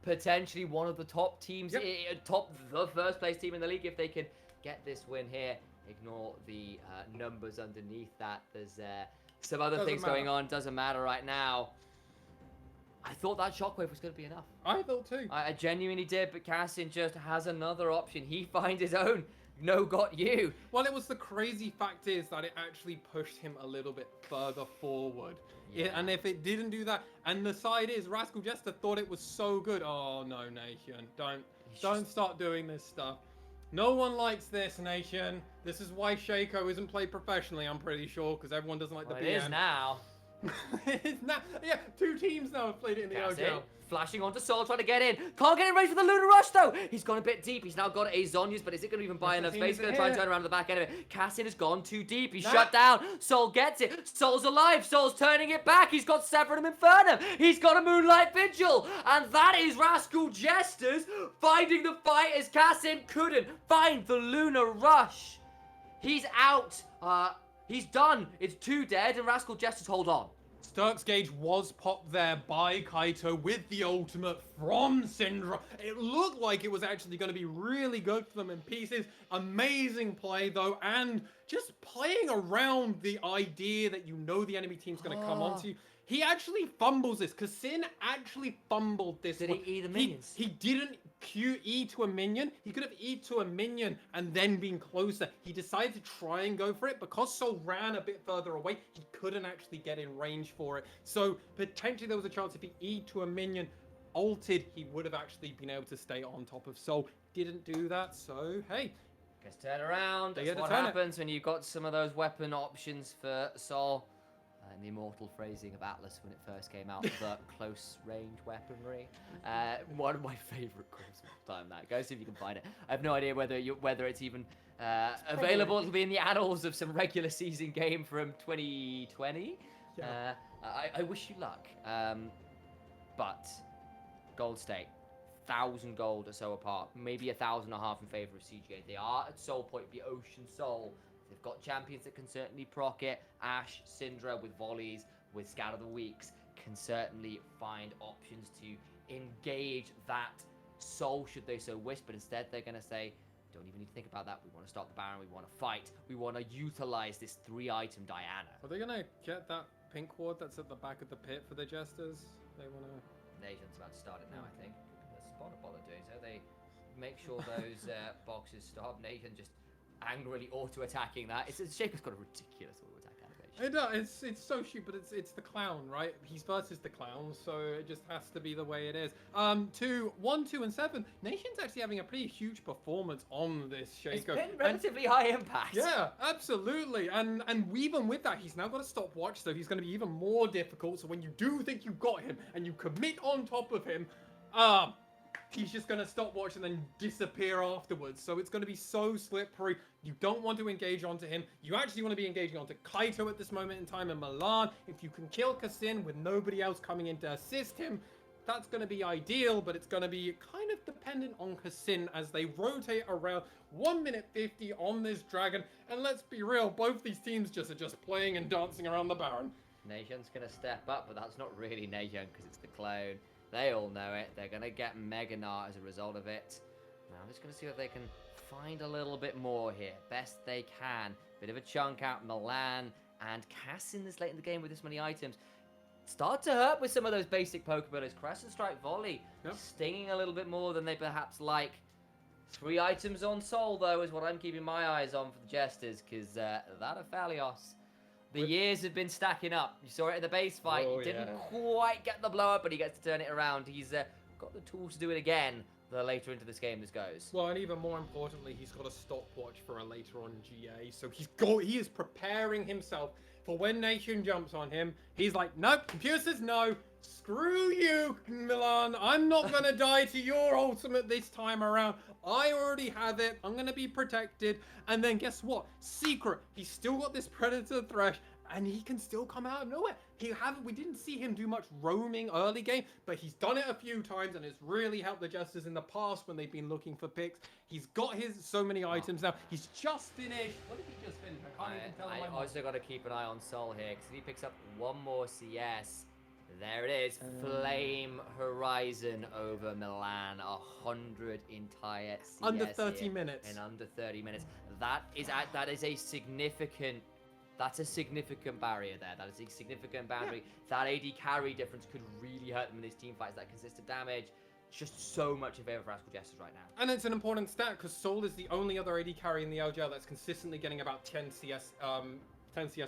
S1: potentially one of the top teams, the first place team in the league. If they can get this win here, ignore the numbers underneath that. There's some other things going on. Doesn't matter right now. I thought that shockwave was going to be enough.
S2: I thought too.
S1: I genuinely did, but Kassin just has another option. He finds his own. No, got you.
S2: Well, it was the crazy fact is that it actually pushed him a little bit further forward. Yeah. And if it didn't do that, and the side is, Rascal Jester thought it was so good. Oh no, Nation, don't start doing this stuff. No one likes this, Nation. This is why Shaco isn't played professionally, I'm pretty sure, because everyone doesn't like the BN.
S1: It is now.
S2: It's now. Yeah, 2 teams now have played it in the LJL.
S1: Flashing onto Soul, trying to get in. Can't get in range for the Lunar Rush, though. He's gone a bit deep. He's now got a Zhonya's, but is it going to even buy enough space? He's going to try and turn around the back end of it. Kassin has gone too deep. He's shut down. Soul gets it. Soul's alive. Soul's turning it back. He's got Severum Infernum. He's got a Moonlight Vigil. And that is Rascal Jesters finding the fight as Kassin couldn't find the Lunar Rush. He's out. He's done. It's 2 dead, and Rascal Jesters hold on.
S2: Sturk's Gauge was popped there by Kaito with the ultimate from Syndra. It looked like it was actually going to be really good for them in pieces. Amazing play, though, and just playing around the idea that you know the enemy team's going to come onto you. He actually fumbles this. Kassin actually fumbled this.
S1: Did he E the minions?
S2: He didn't E to a minion. He could have E to a minion and then been closer. He decided to try and go for it. Because Soul ran a bit further away, he couldn't actually get in range for it. So potentially there was a chance if he E to a minion, ulted, he would have actually been able to stay on top of Soul. Didn't do that, so hey.
S1: Just turn around. That's what happens when you've got some of those weapon options for Soul. In the immortal phrasing of Atlas when it first came out, the close range weaponry. One of my favorite calls of all time. That go see if you can find it. I have no idea whether it's even available. It'll be in the annals of some regular season game from 2020. Yeah. I wish you luck. But Gold State, 1,000 gold or so apart, maybe 1,500 in favor of CGA. They are at Soul Point, the Ocean Soul. They've got champions that can certainly proc it. Ashe, Syndra with volleys, with Scout of the Weeks, can certainly find options to engage that Soul should they so wish. But instead, they're going to say, don't even need to think about that. We want to start the Baron. We want to fight. We want to utilize this 3-item Diana.
S2: Are they going to get that pink ward that's at the back of the pit for the Jesters? They want to...
S1: Nation's about to start it now, I think. The Spawn are doing so. They make sure those boxes stop. Nation just angrily auto-attacking that. Shaco's got a ridiculous auto-attack animation.
S2: It's so cute, but it's the clown, right? He's versus the clown, so it just has to be the way it is. 1, 2, and 7. Nation's actually having a pretty huge performance on this Shaco.
S1: It's been relatively high impact.
S2: Yeah, absolutely. And even with that, he's now got a stopwatch, so he's going to be even more difficult. So when you do think you've got him and you commit on top of him, he's just going to stopwatch and then disappear afterwards. So it's going to be so slippery. You don't want to engage onto him. You actually want to be engaging onto Kaito at this moment in time in Milan. If you can kill Kassin with nobody else coming in to assist him, that's going to be ideal, but it's going to be kind of dependent on Kassin as they rotate around 1 minute 50 on this dragon. And let's be real, both these teams are just playing and dancing around the Baron.
S1: Nation's going to step up, but that's not really Nation because it's the clone. They all know it. They're going to get Mega Nart as a result of it. Now I'm just going to see if they can find a little bit more here. Best they can. Bit of a chunk out. Milan and Cassin this late in the game with this many items. Start to hurt with some of those basic poke abilities. Crescent Strike Volley stinging a little bit more than they perhaps like. 3 items on Sol, though, is what I'm keeping my eyes on for the Jesters, because that Aphelios, the years have been stacking up. You saw it in the base fight. He didn't quite get the blow up, but he gets to turn it around. He's got the tools to do it again the later into this game this goes.
S2: Well, and even more importantly, he's got a stopwatch for a later on GA, so he is preparing himself for when Nation jumps on him. He's like, nope, computer says no. Screw you, Milan. I'm not going to die to your ultimate this time around. I already have it. I'm going to be protected. And then guess what? Secret. He's still got this Predator Thresh, and he can still come out of nowhere. We didn't see him do much roaming early game, but he's done it a few times, and it's really helped the Jesters in the past when they've been looking for picks. He's got so many items now. He's just finished. What did he just finish? I can't even tell.
S1: I also got to keep an eye on Sol here, because if he picks up one more CS, there it is. Flame Horizon over Milan. 100 entire CS
S2: under 30 minutes.
S1: In under 30 minutes. That is a significant. That's a significant barrier there. That is a significant boundary. That AD carry difference could really hurt them in these team fights. That consistent damage. Just so much in favor of Rascal Jesters right now.
S2: And it's an important stat because Sol is the only other AD carry in the LJL that's consistently getting about 10 CS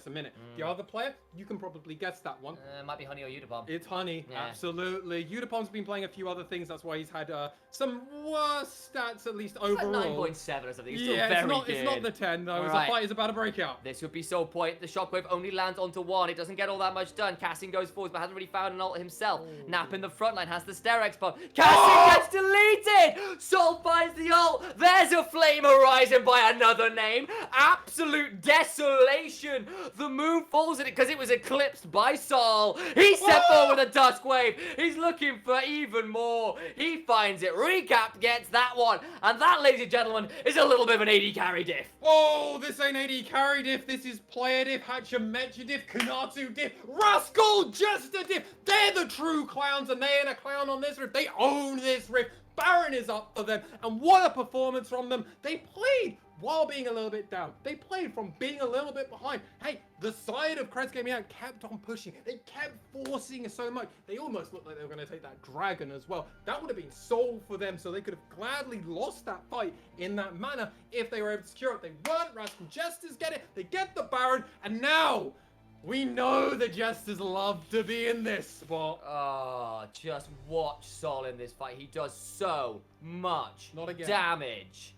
S2: a minute. The other player, you can probably guess that one.
S1: Might be Honey or Udapom.
S2: It's Honey, absolutely. Udapom's been playing a few other things. That's why he's had some worse stats, at least overall.
S1: Like 9.7 or something. It's still very good.
S2: It's not the 10, though. The fight is about to break out.
S1: This would be Sol point. The shockwave only lands onto 1. It doesn't get all that much done. Cassin goes forwards, but hasn't really found an ult himself. Nap in the front line has the Sterex bomb. Cassin gets deleted! Sol finds the ult. There's a Flame Horizon by another name. Absolute desolation. The moon falls in it because it was eclipsed by Sol. He set forward with a Dusk Wave. He's looking for even more. He finds it. Recap gets that one. And that, ladies and gentlemen, is a little bit of an AD carry diff.
S2: Oh, this ain't AD carry diff. This is player diff, Hachimecha diff, Kanatu diff, Rascal Jester diff. They're the true clowns, and they ain't a clown on this rift. They own this rift. Baron is up for them. And what a performance from them. They played while being a little bit down. They played from being a little bit behind. Hey, the side of Crest Gaming out kept on pushing. They kept forcing so much. They almost looked like they were going to take that dragon as well. That would have been soul for them, so they could have gladly lost that fight in that manner if they were able to secure it. They weren't. Rascal Jesters get it. They get the Baron, and now we know the Jesters love to be in this spot.
S1: Oh, just watch Sol in this fight. He does so much damage.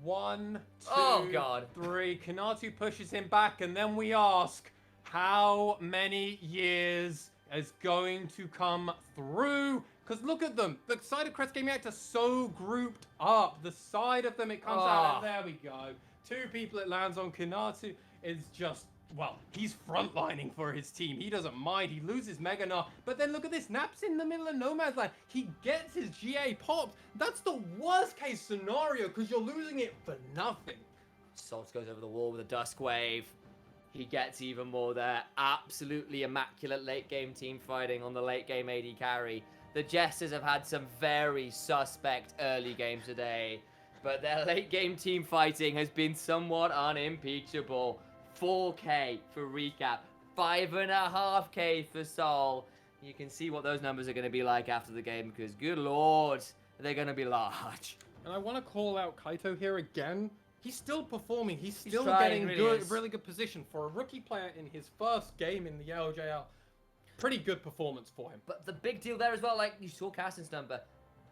S2: 1, 2,
S1: oh God.
S2: 3. Kanatu pushes him back, and then we ask, how many years is going to come through? Because look at them. The side of Crest Gaming Act are so grouped up. The side of them, it comes out, and there we go. 2 people it lands on. Kanatu is just, well, he's frontlining for his team. He doesn't mind. He loses Mega Gnar. But then look at this. Nap's in the middle of no man's land. He gets his GA popped. That's the worst case scenario because you're losing it for nothing.
S1: Salt goes over the wall with a Dusk Wave. He gets even more there. Absolutely immaculate late game team fighting on the late game AD carry. The Jesters have had some very suspect early games today, but their late game team fighting has been somewhat unimpeachable. 4K for recap, 5.5K for Sol. You can see what those numbers are going to be like after the game because, good lord, they're going to be large.
S2: And I want to call out Kaito here again. He's still performing. He's still getting really good position for a rookie player in his first game in the LJL. Pretty good performance for him.
S1: But the big deal there as well, like you saw Cassin's number,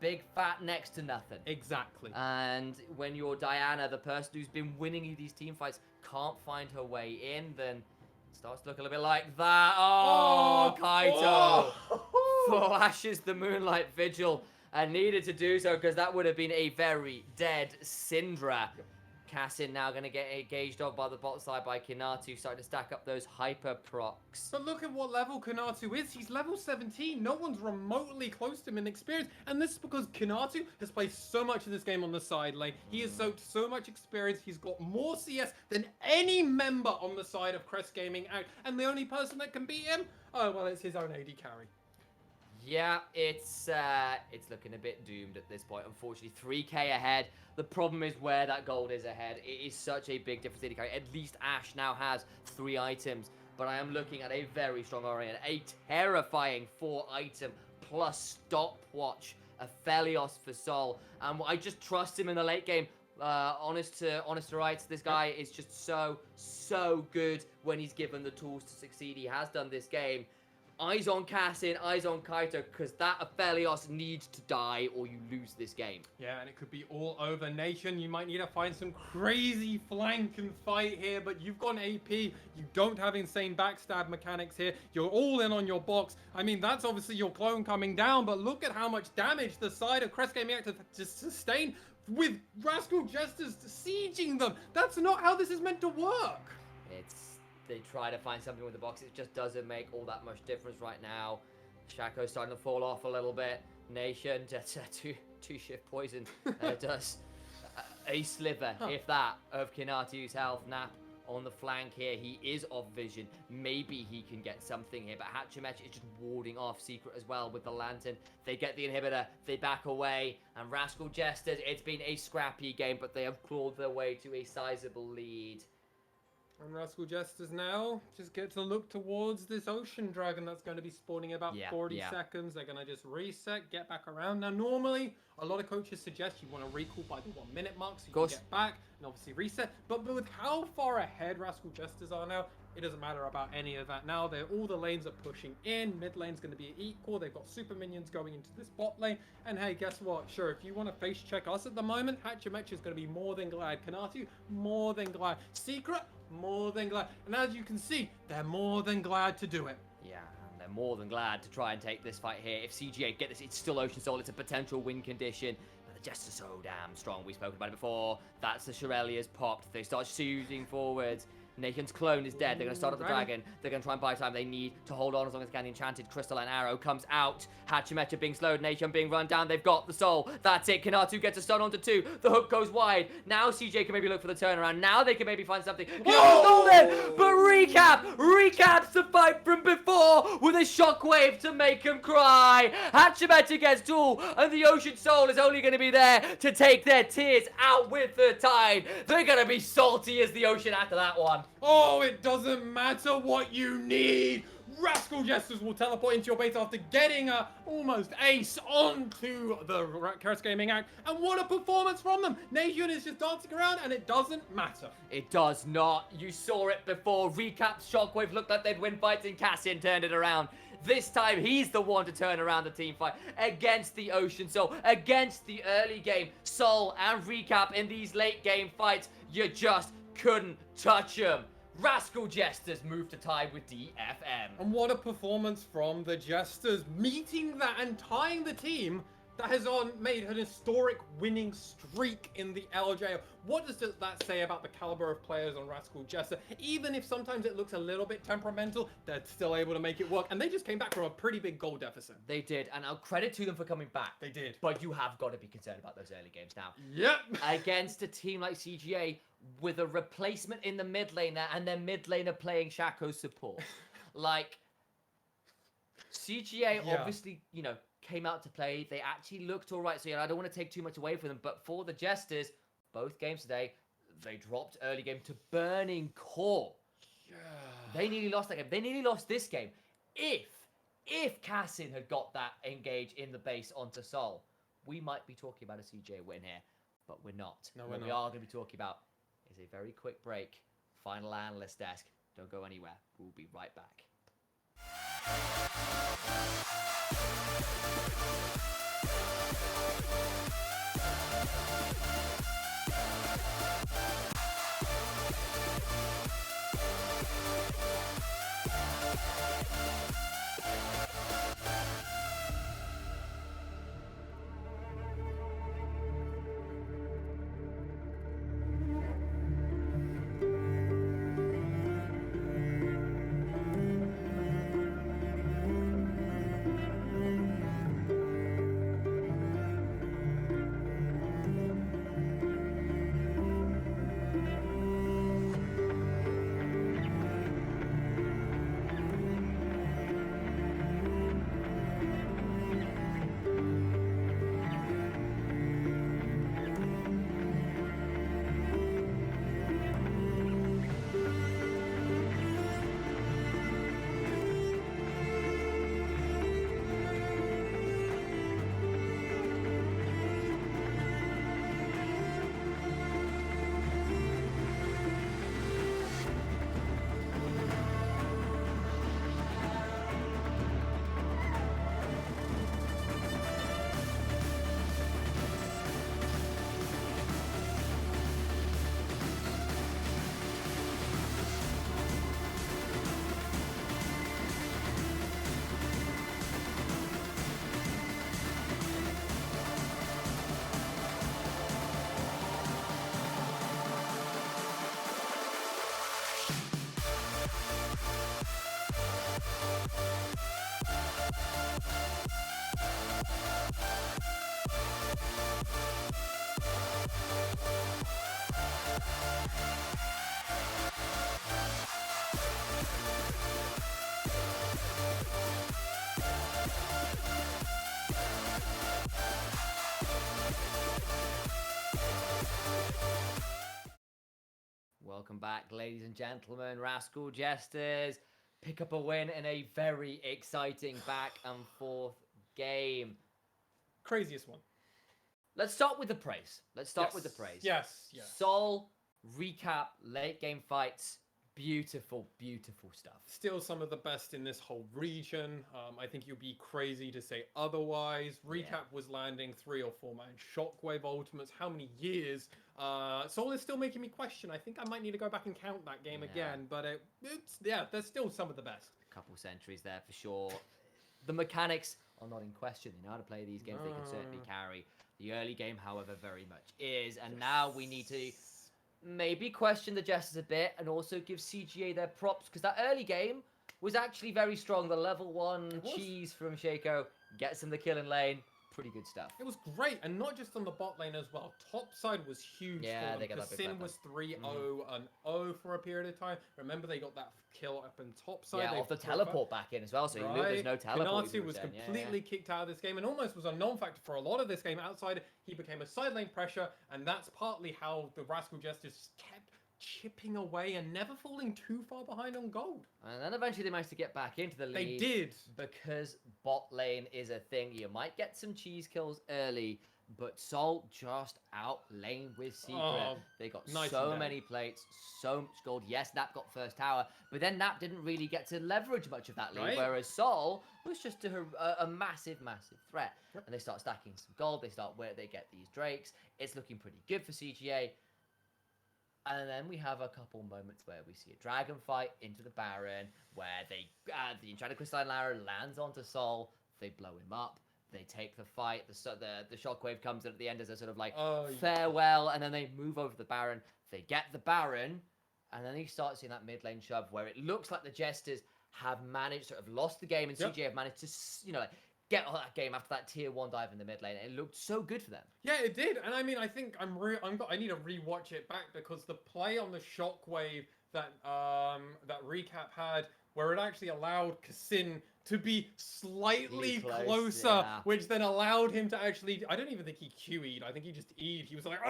S1: big fat next to nothing.
S2: Exactly.
S1: And when you're Diana, the person who's been winning these team fights, can't find her way in, then it starts to look a little bit like that. Oh, Kaito flashes the Moonlight Vigil and needed to do so because that would have been a very dead Syndra. Cassin now going to get engaged on by the bot side by Kanatu, starting to stack up those hyper procs.
S2: But look at what level Kanatu is. He's level 17. No one's remotely close to him in experience. And this is because Kanatu has played so much of this game on the side lane. He has soaked so much experience. He's got more CS than any member on the side of Crest Gaming out. And the only person that can beat him, oh, well, it's his own AD carry.
S1: Yeah, it's looking a bit doomed at this point. Unfortunately, 3k ahead. The problem is where that gold is ahead. It is such a big difference. At least Ash now has 3 items, but I am looking at a very strong Orion, a terrifying 4-item plus stopwatch, a Felios for Sol, and I just trust him in the late game. Honest to rights, this guy is just so good when he's given the tools to succeed. He has done this game. Eyes on Cassin, eyes on Kaito, because that Aphelios needs to die or you lose this game.
S2: Yeah, and it could be all over Nation. You might need to find some crazy flank and fight here, but you've got an AP. You don't have insane backstab mechanics here. You're all in on your box. I mean, that's obviously your clone coming down, but look at how much damage the side of Crest Gaming Act to sustain with Rascal Jesters sieging them. That's not how this is meant to work.
S1: They try to find something with the box. It just doesn't make all that much difference right now. Shaco's starting to fall off a little bit. Nation, just two shift poison. Does a sliver, if that, of Kinatu's health. Nap on the flank here. He is off vision. Maybe he can get something here, but Hatchimech is just warding off Secret as well with the lantern. They get the inhibitor. They back away. And Rascal Jesters, it's been a scrappy game, but they have clawed their way to a sizable lead.
S2: And Rascal Jesters now just get to look towards this Ocean Dragon that's going to be spawning in about 40 seconds. They're going to just reset, get back around. Now, normally, a lot of coaches suggest you want to recall by the 1 minute mark so you can get back and obviously reset. But with how far ahead Rascal Jesters are now, it doesn't matter about any of that now. All the lanes are pushing in. Mid lane's going to be equal. They've got super minions going into this bot lane. And hey, guess what? Sure, if you want to face check us at the moment, Hatchimech is going to be more than glad. Kanatu, more than glad. Secret, more than glad. And as you can see, they're more than glad to do it.
S1: Yeah, and they're more than glad to try and take this fight here. If CGA get this, it's still Ocean Soul. It's a potential win condition. But the Jester's so damn strong. We've spoken about it before. That's the Shirelia's popped. They start shooting forwards. Nation's clone is dead. They're going to start at the dragon. They're going to try and buy time. They need to hold on as long as they can. The enchanted crystalline arrow comes out. Hatchimecha being slowed. Nation being run down. They've got the soul. That's it. Kinatu gets a stun onto 2. The hook goes wide. Now CJ can maybe look for the turnaround. Now they can maybe find something. Kinatu stole it! But recaps the fight from before with a shockwave to make him cry. Hatchimecha gets duel, and the Ocean Soul is only going to be there to take their tears out with the tide. They're going to be salty as the ocean after that one.
S2: Oh, it doesn't matter what you need. Rascal Jesters will teleport into your base after getting a almost ace onto the Crest Gaming Act. And what a performance from them. Nation is just dancing around and it doesn't matter.
S1: It does not. You saw it before. Recap's shockwave looked like they'd win fights and Cassian turned it around. This time, he's the one to turn around the team fight against the Ocean Soul, against the early game Soul and Recap in these late game fights. You just couldn't touch him. Rascal Jesters move to tie with DFM.
S2: And what a performance from the Jesters, meeting that and tying the team that has made an historic winning streak in the LJL. What does that say about the caliber of players on Rascal Jester? Even if sometimes it looks a little bit temperamental, they're still able to make it work. And they just came back from a pretty big goal deficit.
S1: They did, and I'll credit to them for coming back.
S2: They did.
S1: But you have got to be concerned about those early games now.
S2: Yep.
S1: Against a team like CGA with a replacement in the mid lane there, and their mid laner playing Shaco support. Like, CGA obviously, you know, came out to play. They actually looked all right. So, yeah, I don't want to take too much away from them. But for the Jesters, both games today, they dropped early game to Burning Core.
S2: Yeah.
S1: They nearly lost that game. They nearly lost this game. If Cassin had got that engage in the base onto Sol, we might be talking about a CJ win here. But we're not.
S2: No,
S1: what we are going to be talking about is a very quick break. Final analyst desk. Don't go anywhere. We'll be right back. Welcome back, ladies and gentlemen. Rascal Jesters pick up a win in a very exciting back and forth game.
S2: Craziest one.
S1: Let's start with the praise.
S2: Yes.
S1: Sol, recap, late game fights. Beautiful, beautiful stuff.
S2: Still some of the best in this whole region. I think you'd be crazy to say otherwise. Recap was landing 3 or 4 man Shockwave ultimates. How many years? Sol is still making me question. I think I might need to go back and count that game again. But it's there's still some of the best.
S1: A couple centuries there for sure. The mechanics are not in question. They know how to play these games. They can certainly carry. The early game, however, very much is. And now we need to maybe question the Jesters a bit and also give CGA their props, because that early game was actually very strong. The level 1 cheese from Shaco gets him the kill in lane. Pretty good stuff.
S2: It was great, and not just on the bot lane as well. Top side was huge for them.
S1: They got that big
S2: Sin was 3-0 and 0 for a period of time. Remember, they got that kill up in top side.
S1: Yeah, off the teleport back in as well, so there's no teleport.
S2: Kanatu was completely kicked out of this game and almost was a non-factor for a lot of this game. Outside, he became a side lane pressure, and that's partly how the Rascal Jesters kept chipping away and never falling too far behind on gold.
S1: And then eventually they managed to get back into the lead.
S2: They did.
S1: Because bot lane is a thing. You might get some cheese kills early, but Sol just out lane with Secret. They got so many plates, so much gold. Yes, Nap got first tower, but then Nap didn't really get to leverage much of that lead, whereas Sol was just a massive, massive threat. And they start stacking some gold. They get these Drakes. It's looking pretty good for CGA. And then we have a couple moments where we see a dragon fight into the Baron, where the Enchanted Crystalline Lara lands onto Sol. They blow him up. They take the fight. The Shockwave comes in at the end as a sort of like farewell, and then they move over the Baron. They get the Baron, and then you start seeing that mid lane shove where it looks like the Jesters have managed, sort of lost the game, and CGA have managed to, get on that game after that tier 1 dive in the mid lane. It looked so good for them. Yeah,
S2: it did. And I mean, I think I need to rewatch it back, because the play on the Shockwave that recap had, where it actually allowed Kassin to be slightly closer, which then allowed him to actually, I don't even think he QE'd, I think he just E'd. He was like,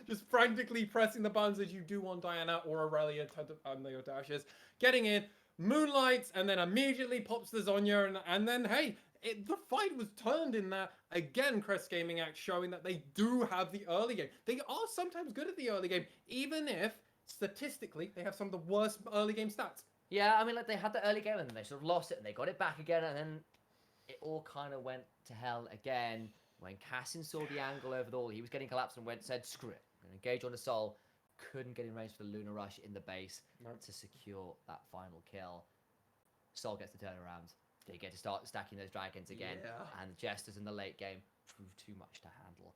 S2: just frantically pressing the buttons as you do on Diana or Aurelia on the dashes, getting in, moonlights, and then immediately pops the Zhonya, and then, hey, the fight was turned in that. Again, Crest Gaming Act showing that they do have the early game. They are sometimes good at the early game, even if, statistically, they have some of the worst early game stats.
S1: Yeah, I mean, like, they had the early game, and then they sort of lost it, and they got it back again, and then it all kind of went to hell again when Cassin saw the angle over the wall. He was getting collapsed and said, screw it. I'm going to engage on the Sol. Couldn't get in range for the Lunar Rush in the base to secure that final kill. Sol gets the turnaround. They get to start stacking those dragons again, and the Jesters in the late game prove too much to handle.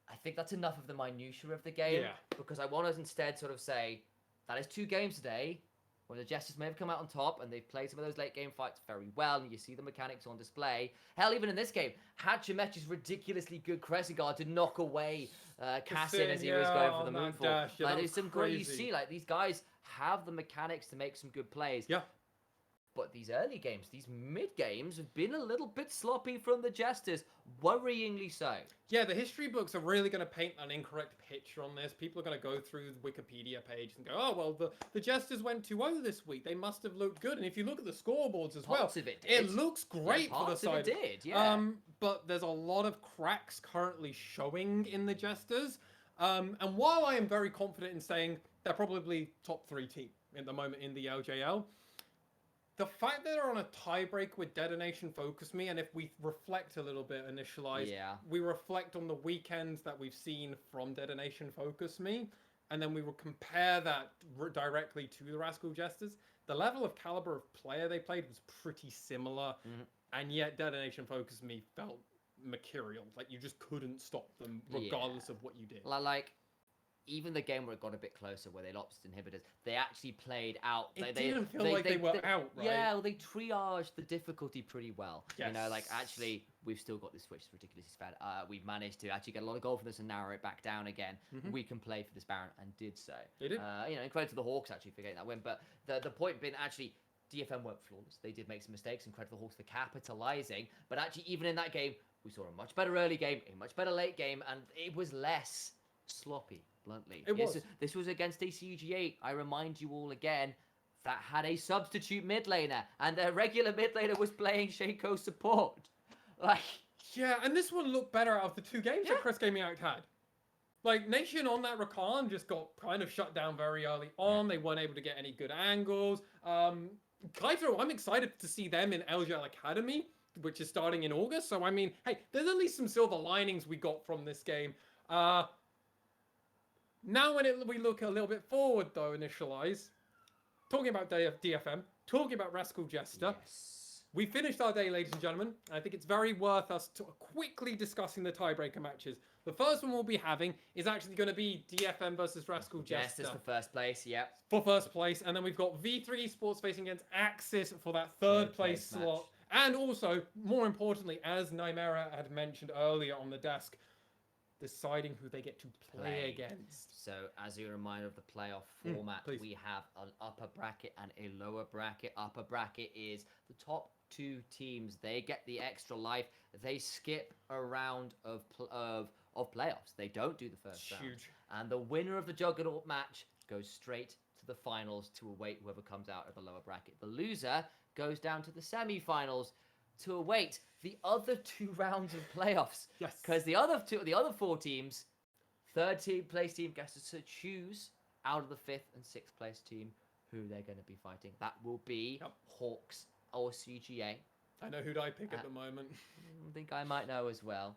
S1: I think that's enough of the minutiae of the game, because I want to instead sort of say that is 2 games today where the Jesters may have come out on top, and they've played some of those late game fights very well, and you see the mechanics on display. Hell, even in this game, had Chimech's ridiculously good Crescent Guard to knock away Cassin as he was going for the moonfall. There's some great, you see, like, these guys have the mechanics to make some good plays.
S2: Yeah.
S1: But these early games, these mid games, have been a little bit sloppy from the Jesters, worryingly so.
S2: Yeah, the history books are really going to paint an incorrect picture on this. People are going to go through the Wikipedia page and go, oh, well, the Jesters went 2-0 this week. They must have looked good. And if you look at the scoreboards as well, it looks great for the side.
S1: It did,
S2: but there's a lot of cracks currently showing in the Jesters. And while I am very confident in saying they're probably top 3 team at the moment in the LJL, the fact that they're on a tiebreak with Detonation Focus Me, and if we reflect a little bit, initialize, we reflect on the weekends that we've seen from Detonation Focus Me, and then we will compare that directly to the Rascal Jesters. The level of caliber of player they played was pretty similar, and yet Detonation Focus Me felt mercurial. Like, you just couldn't stop them, regardless of what you did.
S1: Like, even the game where it got a bit closer, where they lost inhibitors, they actually played out.
S2: It didn't feel like they were out, right?
S1: Yeah, well, they triaged the difficulty pretty well.
S2: Yes.
S1: You know, like, actually, we've still got this switch that's ridiculously fed. We've managed to actually get a lot of gold from this and narrow it back down again. We can play for this Baron, and did so.
S2: They did.
S1: And credit to the Hawks, actually, for getting that win. But the point being, actually, DFM weren't flawless. They did make some mistakes, and credit to the Hawks for capitalizing. But actually, even in that game, we saw a much better early game, a much better late game, and it was less sloppy, bluntly.
S2: It was.
S1: This was against a CG8. I remind you all again, that had a substitute mid laner, and their regular mid laner was playing Shaco support. Like,
S2: yeah, and this one looked better out of the 2 games that Crest Gaming Act had. Like, Nation on that Rakan just got kind of shut down very early on. They weren't able to get any good angles. Kaito, I'm excited to see them in LJL Academy, which is starting in August. So, I mean, hey, there's at least some silver linings we got from this game. Now, when we look a little bit forward, though, initialize, talking about DFM, talking about Rascal Jester.
S1: yes.
S2: We finished our day, ladies and gentlemen. I think it's very worth us quickly discussing the tiebreaker matches. The first one we'll be having is actually going to be DFM versus Rascal Jester.
S1: Jester's for first place, yep.
S2: For first place. And then we've got V3 Esports facing against Axis for that third place slot.
S1: Match.
S2: And also, more importantly, as Nymera had mentioned earlier on the desk, deciding who they get to play against.
S1: So, as a reminder of the playoff format, we have an upper bracket and a lower bracket. Upper bracket is the top 2 teams. They get the extra life. They skip a round of playoffs. They don't do the first round.
S2: Huge.
S1: And the winner of the Juggernaut match goes straight to the finals to await whoever comes out of the lower bracket. The loser goes down to the semi-finals to await the other 2 rounds of playoffs.
S2: Yes.
S1: Because the other 4 teams, third place team gets to choose out of the 5th and 6th place team who they're going to be fighting. That will be Hawks or CGA.
S2: I know who'd I pick at the moment.
S1: I think I might know as well.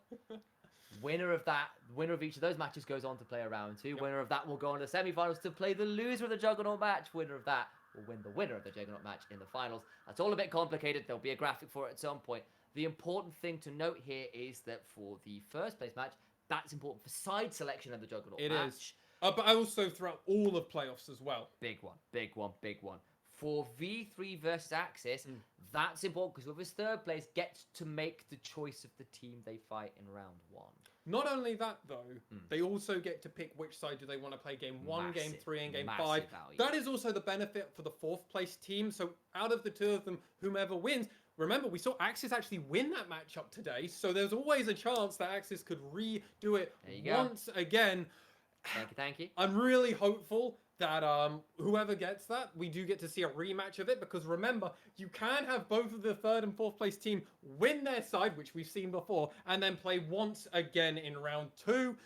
S1: Winner of each of those matches goes on to play a round 2. Winner of that will go on to the semi-finals to play the loser of the Juggernaut match. Winner of that will win the winner of the Juggernaut match in the finals. That's all a bit complicated. There'll be a graphic for it at some point. The important thing to note here is that for the first place match, that's important for side selection of the Juggernaut match.
S2: It is. But also throughout all of playoffs as well.
S1: Big one. For V3 versus Axis, that's important because whoever's third place gets to make the choice of the team they fight in round 1.
S2: Not only that, though, they also get to pick which side do they want to play game 1, game 3, and game 5.
S1: Value.
S2: That is also the benefit for the 4th place team. So out of the 2 of them, whomever wins, remember, we saw Axis actually win that matchup today. So there's always a chance that Axis could redo it once again.
S1: Thank you.
S2: I'm really hopeful that whoever gets that, we do get to see a rematch of it, because remember, you can have both of the 3rd and 4th place team win their side, which we've seen before, and then play once again in round 2.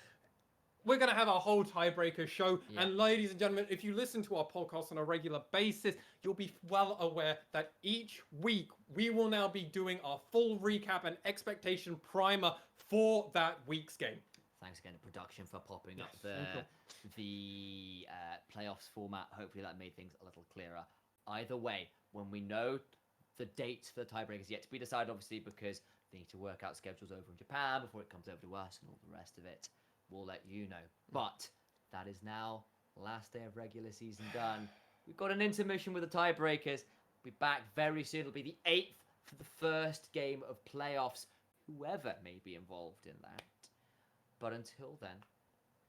S2: We're going to have a whole tiebreaker show, and ladies and gentlemen, if you listen to our podcast on a regular basis, you'll be well aware that each week we will now be doing our full recap and expectation primer for that week's game.
S1: Thanks again to production for popping up the playoffs format. Hopefully that made things a little clearer. Either way, when we know the dates for the tiebreakers yet to be decided, obviously, because they need to work out schedules over in Japan before it comes over to us and all the rest of it, we'll let you know. But that is now last day of regular season done. We've got an intermission with the tiebreakers. We'll be back very soon. It'll be the 8th for the first game of playoffs, whoever may be involved in that. But until then,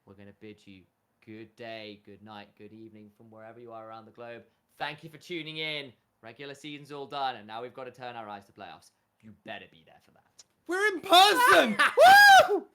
S1: we're going to bid you good day, good night, good evening from wherever you are around the globe. Thank you for tuning in. Regular season's all done, and now we've got to turn our eyes to playoffs. You better be there for that.
S2: We're in person! Woo!